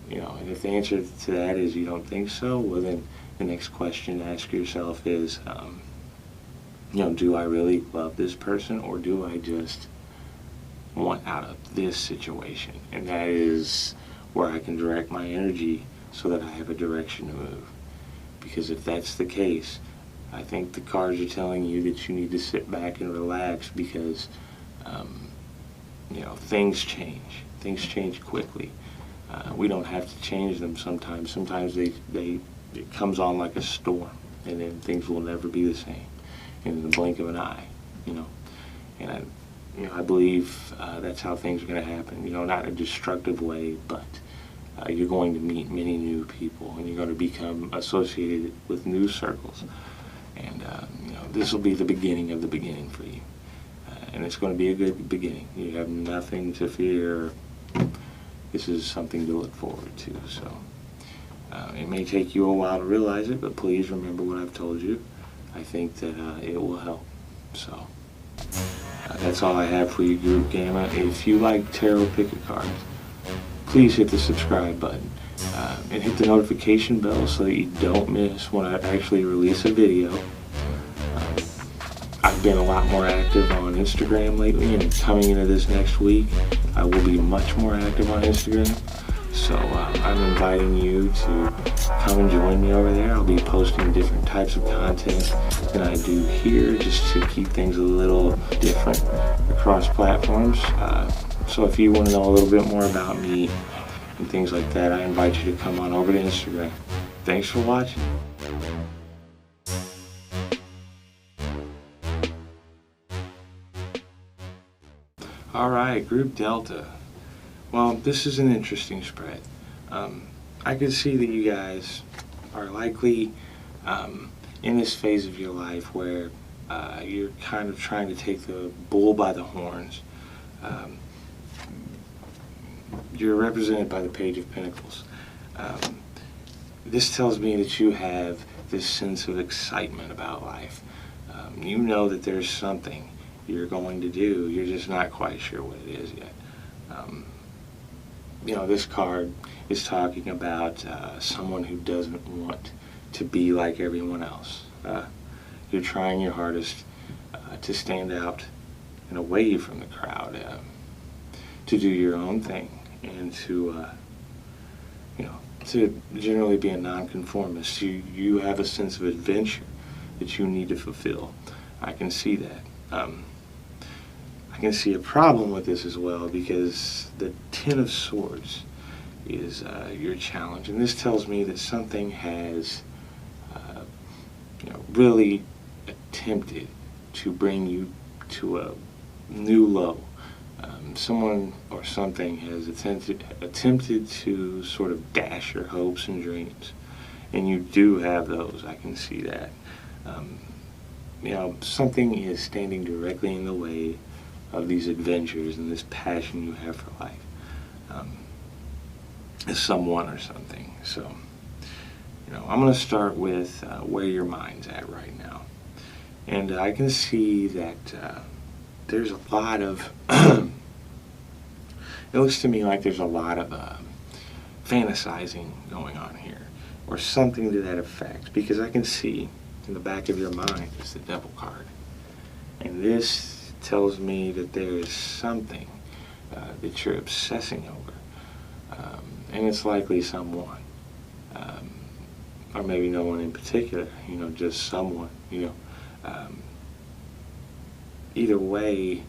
And if the answer to that is you don't think so, well then the next question to ask yourself is, do I really love this person, or do I just want out of this situation? And that is where I can direct my energy so that I have a direction to move. Because if that's the case, I think the cards are telling you that you need to sit back and relax, because things change. Things change quickly. We don't have to change them sometimes. Sometimes it comes on like a storm, and then things will never be the same in the blink of an eye. And I believe that's how things are going to happen. Not in a destructive way, but you're going to meet many new people, and you're going to become associated with new circles. And this will be the beginning of the beginning for you. And it's going to be a good beginning. You have nothing to fear. This is something to look forward to. So it may take you a while to realize it, but please remember what I've told you. I think that it will help. So that's all I have for you, Group Gamma. If you like tarot pick-a cards, please hit the subscribe button and hit the notification bell so that you don't miss when I actually release a video. I've been a lot more active on Instagram lately, and coming into this next week, I will be much more active on Instagram. So I'm inviting you to come and join me over there. I'll be posting different types of content than I do here, just to keep things a little different across platforms. So if you want to know a little bit more about me and things like that, I invite you to come on over to Instagram. Thanks for watching. Alright, Group Delta. Well, this is an interesting spread. I can see that you guys are likely in this phase of your life where you're kind of trying to take the bull by the horns. You're represented by the Page of Pentacles. This tells me that you have this sense of excitement about life. You know that there's something you're going to do. You're just not quite sure what it is yet. This card is talking about someone who doesn't want to be like everyone else. You're trying your hardest to stand out and away from the crowd, to do your own thing, and to generally be a nonconformist. You have a sense of adventure that you need to fulfill. I can see that. I can see a problem with this as well, because the Ten of Swords is your challenge, and this tells me that something has really attempted to bring you to a new low. Someone or something has attempted to sort of dash your hopes and dreams, and you do have those. I can see that. Something is standing directly in the way of these adventures and this passion you have for life. someone or something. So, I'm going to start with where your mind's at right now. And I can see that there's a lot of, it looks to me like there's a lot of fantasizing going on here, or something to that effect, because I can see in the back of your mind is the Devil card. And this tells me that there is something that you're obsessing over. And it's likely someone. Or maybe no one in particular, just someone, either way,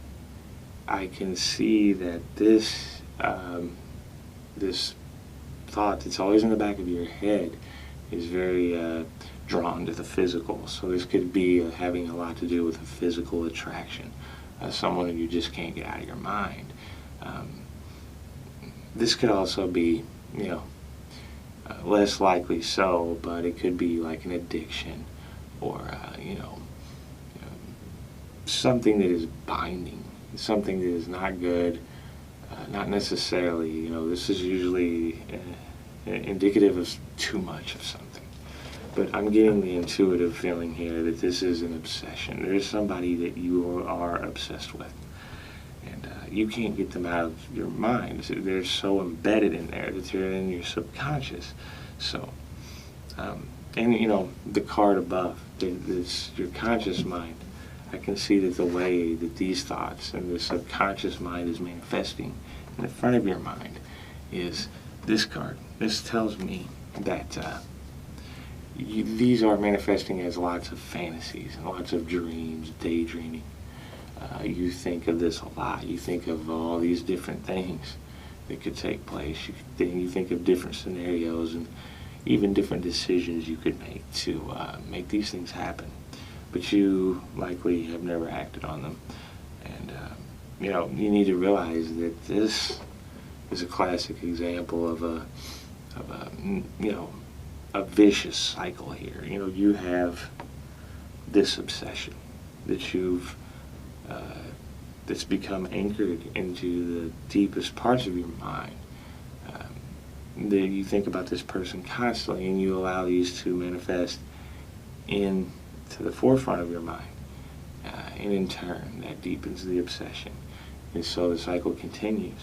I can see that this thought that's always in the back of your head is very drawn to the physical. So this could be having a lot to do with a physical attraction, someone who you just can't get out of your mind. This could also be, less likely so, but it could be like an addiction, or something that is binding, something that is not good, not necessarily, this is usually indicative of too much of something. But I'm getting the intuitive feeling here that this is an obsession. There is somebody that you are obsessed with, and you can't get them out of your mind. They're so embedded in there that they're in your subconscious. So, and the card above, this your conscious mind. I can see that the way that these thoughts and the subconscious mind is manifesting in the front of your mind is this card. This tells me that these are manifesting as lots of fantasies and lots of dreams, daydreaming. You think of this a lot. You think of all these different things that could take place. You think of different scenarios and even different decisions you could make to make these things happen. But you likely have never acted on them. And, you need to realize that this is a classic example of a vicious cycle here. You have this obsession that that's become anchored into the deepest parts of your mind. That you think about this person constantly, and you allow these to manifest into the forefront of your mind. And in turn, that deepens the obsession. And so the cycle continues.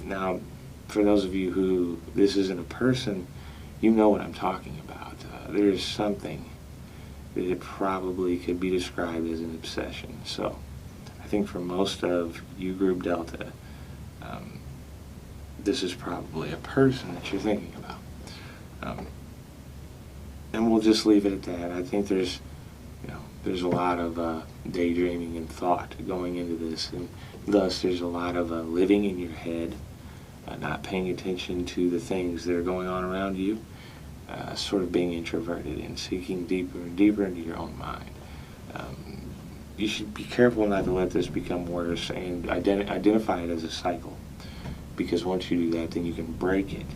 Now, for those of you who this isn't a person, you know what I'm talking about. There's something that it probably could be described as an obsession. So I think for most of you Group Delta, this is probably a person that you're thinking about. And we'll just leave it at that. I think there's a lot of daydreaming and thought going into this, and thus there's a lot of living in your head, not paying attention to the things that are going on around you, sort of being introverted and seeking deeper and deeper into your own mind. You should be careful not to let this become worse, and identify it as a cycle, because once you do that, then you can break it.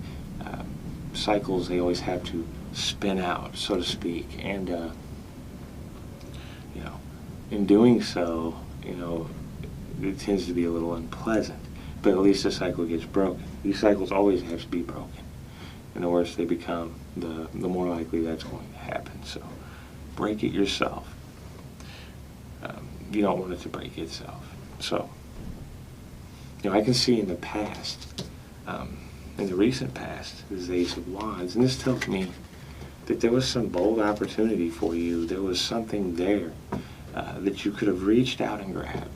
Cycles, they always have to spin out, so to speak, and in doing so, it tends to be a little unpleasant, but at least the cycle gets broken. These cycles always have to be broken, and the worse they become, the more likely that's going to happen. So break it yourself. You don't want it to break itself. So I can see in the past, in the recent past, is the Ace of Wands, and this tells me that there was some bold opportunity for you. There was something there that you could have reached out and grabbed.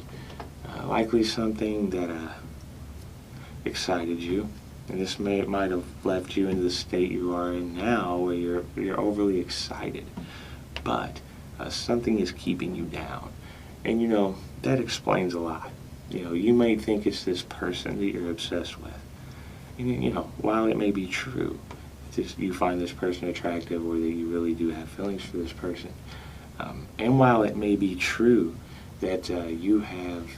Likely something that excited you, and this might have left you in the state you are in now, where you're overly excited, but something is keeping you down, and that explains a lot. You may think it's this person that you're obsessed with, and while it may be true that you find this person attractive, or that you really do have feelings for this person, and while it may be true that you have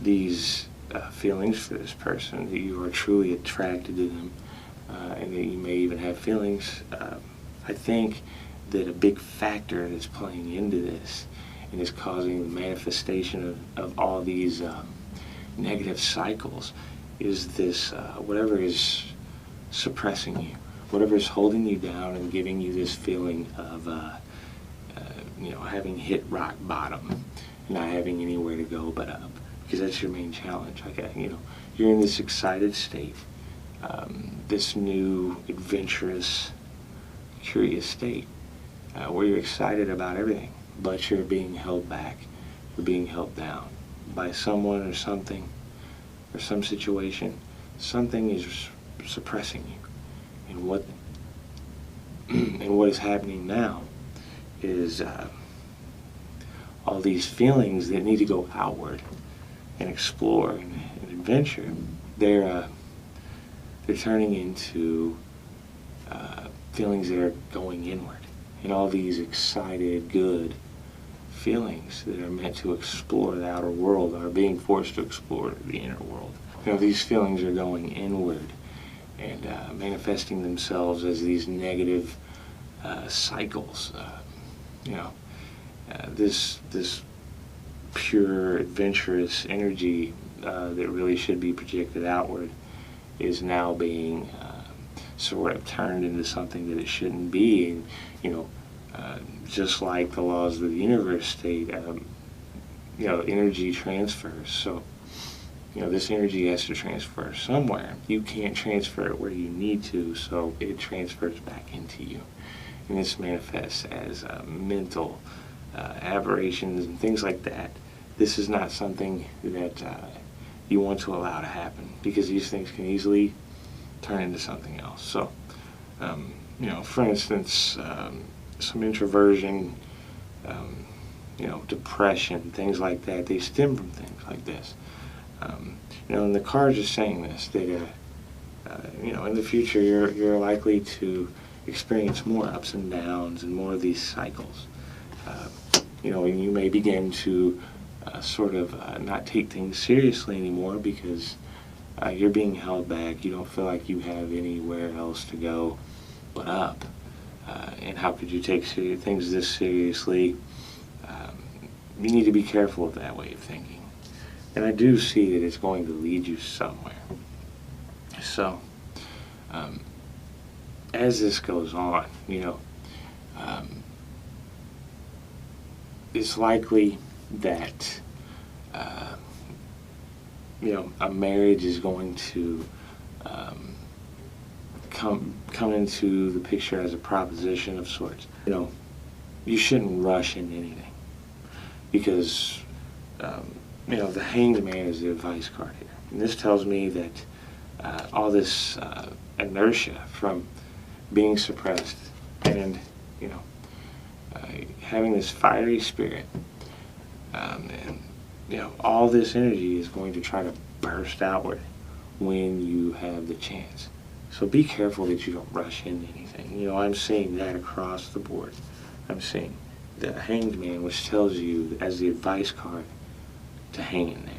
these feelings for this person, that you are truly attracted to them, and that you may even have feelings, I think that a big factor that's playing into this and is causing the manifestation of all these negative cycles is this, whatever is suppressing you, whatever's holding you down and giving you this feeling of, having hit rock bottom, not having anywhere to go but up, because that's your main challenge. You're in this excited state, this new, adventurous, curious state, where you're excited about everything, but you're being held back, you're being held down by someone or something or some situation. Something is suppressing you. And what is happening now is all these feelings that need to go outward and explore and adventure, they're turning into feelings that are going inward. And all these excited, good feelings that are meant to explore the outer world are being forced to explore the inner world. These feelings are going inward and manifesting themselves as these negative cycles. This pure, adventurous energy that really should be projected outward is now being sort of turned into something that it shouldn't be. And just like the laws of the universe state, energy transfers. So this energy has to transfer somewhere. You can't transfer it where you need to, so it transfers back into you. And this manifests as mental aberrations and things like that. This is not something that you want to allow to happen, because these things can easily turn into something else. So, for instance, some introversion, depression, things like that, they stem from things like this. And the cards are saying this, that, in the future you're likely to experience more ups and downs and more of these cycles. And you may begin to not take things seriously anymore because you're being held back. You don't feel like you have anywhere else to go but up. And how could you take things this seriously? You need to be careful of that way of thinking. And I do see that it's going to lead you somewhere. So, as this goes on, it's likely that, a marriage is going to come into the picture as a proposition of sorts. You shouldn't rush into anything, because the Hanged Man is the advice card here. And this tells me that all this inertia from being suppressed and, having this fiery spirit, and, all this energy is going to try to burst outward when you have the chance. So be careful that you don't rush into anything. I'm seeing that across the board. I'm seeing the Hanged Man, which tells you as the advice card to hang in there.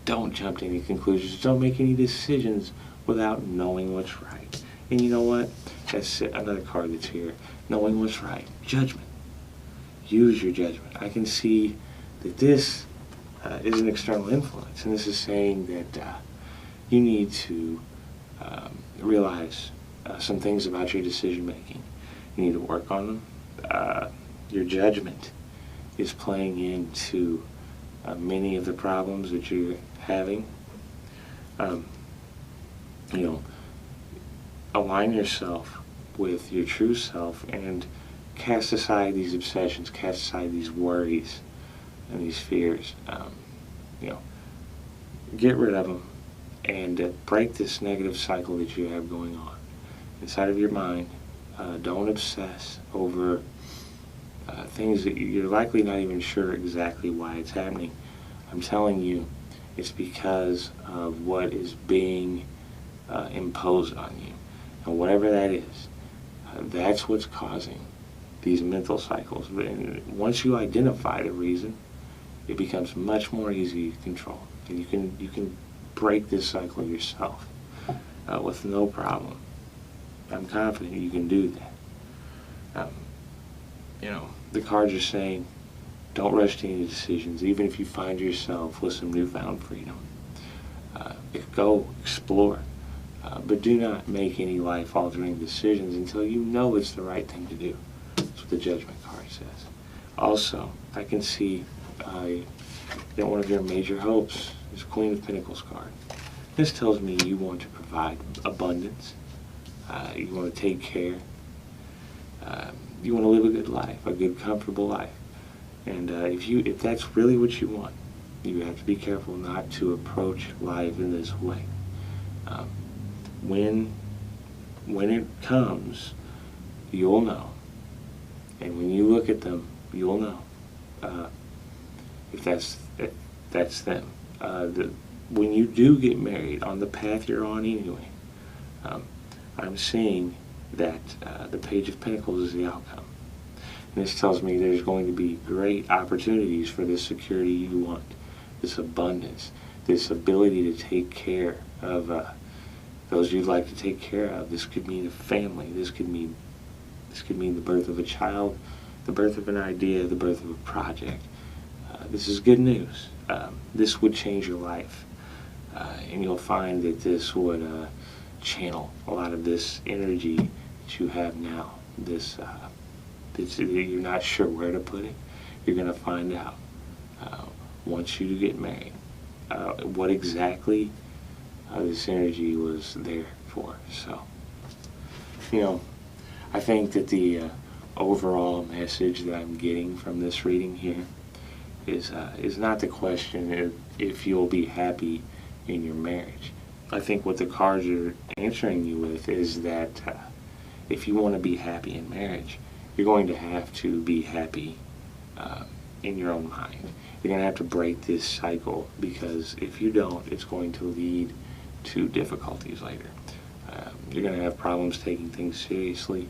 Don't jump to any conclusions. Don't make any decisions without knowing what's right. And you know what? That's another card that's here. Knowing what's right. Judgment. Use your judgment. I can see that this is an external influence, and this is saying that you need to realize some things about your decision making. You need to work on them. Your judgment is playing into many of the problems that you're having. Align yourself with your true self and cast aside these obsessions, cast aside these worries and these fears. Get rid of them and break this negative cycle that you have going on inside of your mind. Don't obsess over things that you're likely not even sure exactly why it's happening. I'm telling you, it's because of what is being imposed on you. And whatever that is, that's what's causing these mental cycles. And once you identify the reason, it becomes much more easy to control. And you can break this cycle yourself with no problem. I'm confident you can do that. The cards are saying, don't rush to any decisions, even if you find yourself with some newfound freedom. Go explore. But do not make any life-altering decisions until you know it's the right thing to do. That's what the Judgment card says. Also, I can see that one of your major hopes is Queen of Pentacles card. This tells me you want to provide abundance. You want to take care. You want to live a good life, a good, comfortable life. And if that's really what you want, you have to be careful not to approach life in this way. When it comes, you'll know. And when you look at them, you'll know if that's them. When you do get married, on the path you're on anyway, I'm seeing that the Page of Pentacles is the outcome. And this tells me there's going to be great opportunities for this security you want, this abundance, this ability to take care of those you'd like to take care of. This could mean a family. This could mean the birth of a child, the birth of an idea, the birth of a project. This is good news. This would change your life. And you'll find that this would channel a lot of this energy that you have now. You're not sure where to put it. You're going to find out once you get married what exactly this energy was there for. So, I think that the overall message that I'm getting from this reading here is not the question if you'll be happy in your marriage. I think what the cards are answering you with is that if you want to be happy in marriage, you're going to have to be happy in your own mind. You're going to have to break this cycle, because if you don't, it's going to lead to difficulties later. You're going to have problems taking things seriously.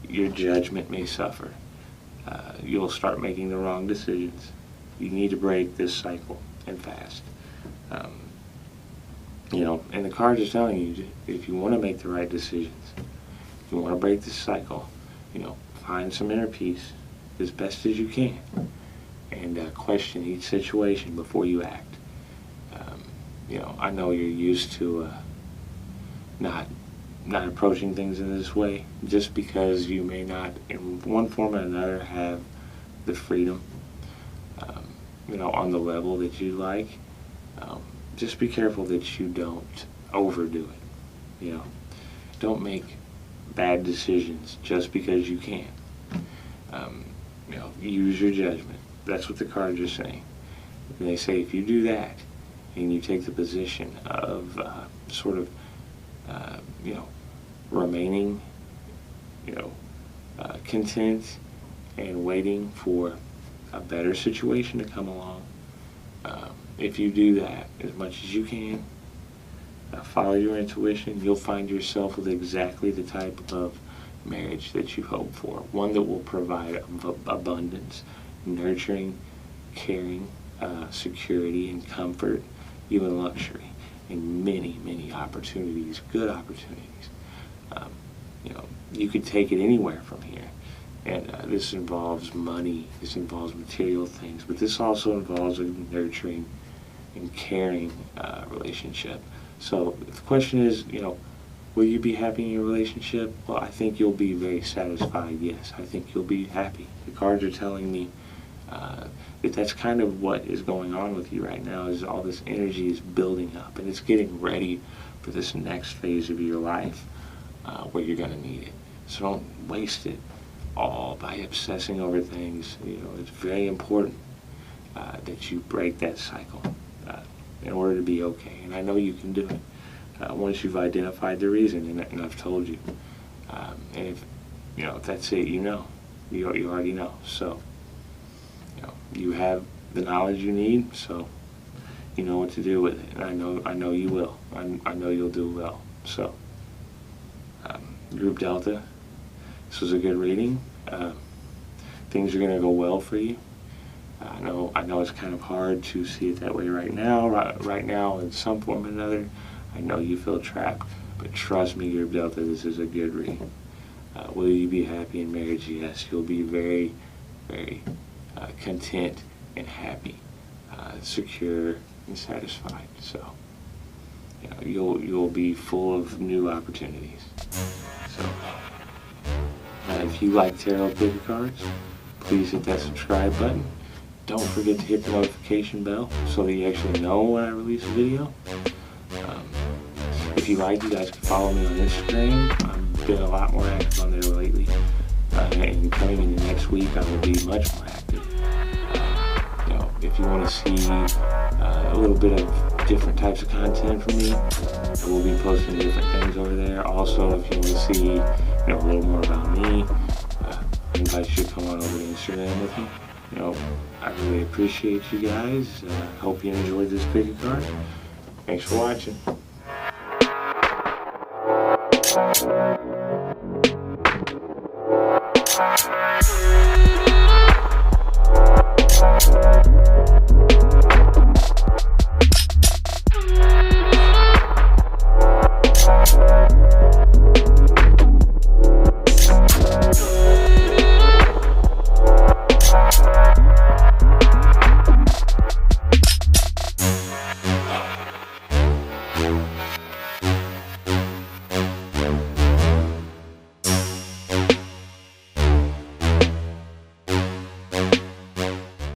Your judgment may suffer. You'll start making the wrong decisions. You need to break this cycle, and fast. And the cards are telling you, if you want to make the right decisions, if you want to break this cycle, find some inner peace as best as you can, and question each situation before you act. I know you're used to not approaching things in this way, just because you may not, in one form or another, have the freedom, on the level that you like. Just be careful that you don't overdo it. Don't make bad decisions just because you can. Use your judgment. That's what the cards are saying. And they say if you do that, and you take the position of remaining, content and waiting for a better situation to come along. If you do that as much as you can, follow your intuition, you'll find yourself with exactly the type of marriage that you hope for. One that will provide abundance, nurturing, caring, security and comfort, even luxury, and many, many opportunities, good opportunities. You could take it anywhere from here. And this involves money, this involves material things, but this also involves a nurturing and caring relationship. So the question is, will you be happy in your relationship? Well, I think you'll be very satisfied, yes. I think you'll be happy. The cards are telling me that that's kind of what is going on with you right now, is all this energy is building up, and it's getting ready for this next phase of your life where you're going to need it. So don't waste it all by obsessing over things. It's very important that you break that cycle in order to be okay. And I know you can do it once you've identified the reason, and I've told you. And if that's it, you already know. So you have the knowledge you need, so you know what to do with it. And I know you will. I know you'll do well. So Group Delta, this was a good reading. Things are going to go well for you. I know it's kind of hard to see it that way right now. Right now, in some form or another, I know you feel trapped. But trust me, Group Delta, this is a good reading. Will you be happy in marriage? Yes, you'll be very, very content and happy, secure and satisfied. So you'll be full of new opportunities. So, if you like tarot picker cards, please hit that subscribe button. Don't forget to hit the notification bell so that you actually know when I release a video. If you like, you guys can follow me on Instagram. I've been a lot more active on there lately. And coming into next week, I will be much more active. If you want to see a little bit of different types of content from me, I will be posting different things over there. Also, if you want to see a little more about me, I invite you to come on over to Instagram with me. I really appreciate you guys. Hope you enjoyed this pick a card. Thanks for watching.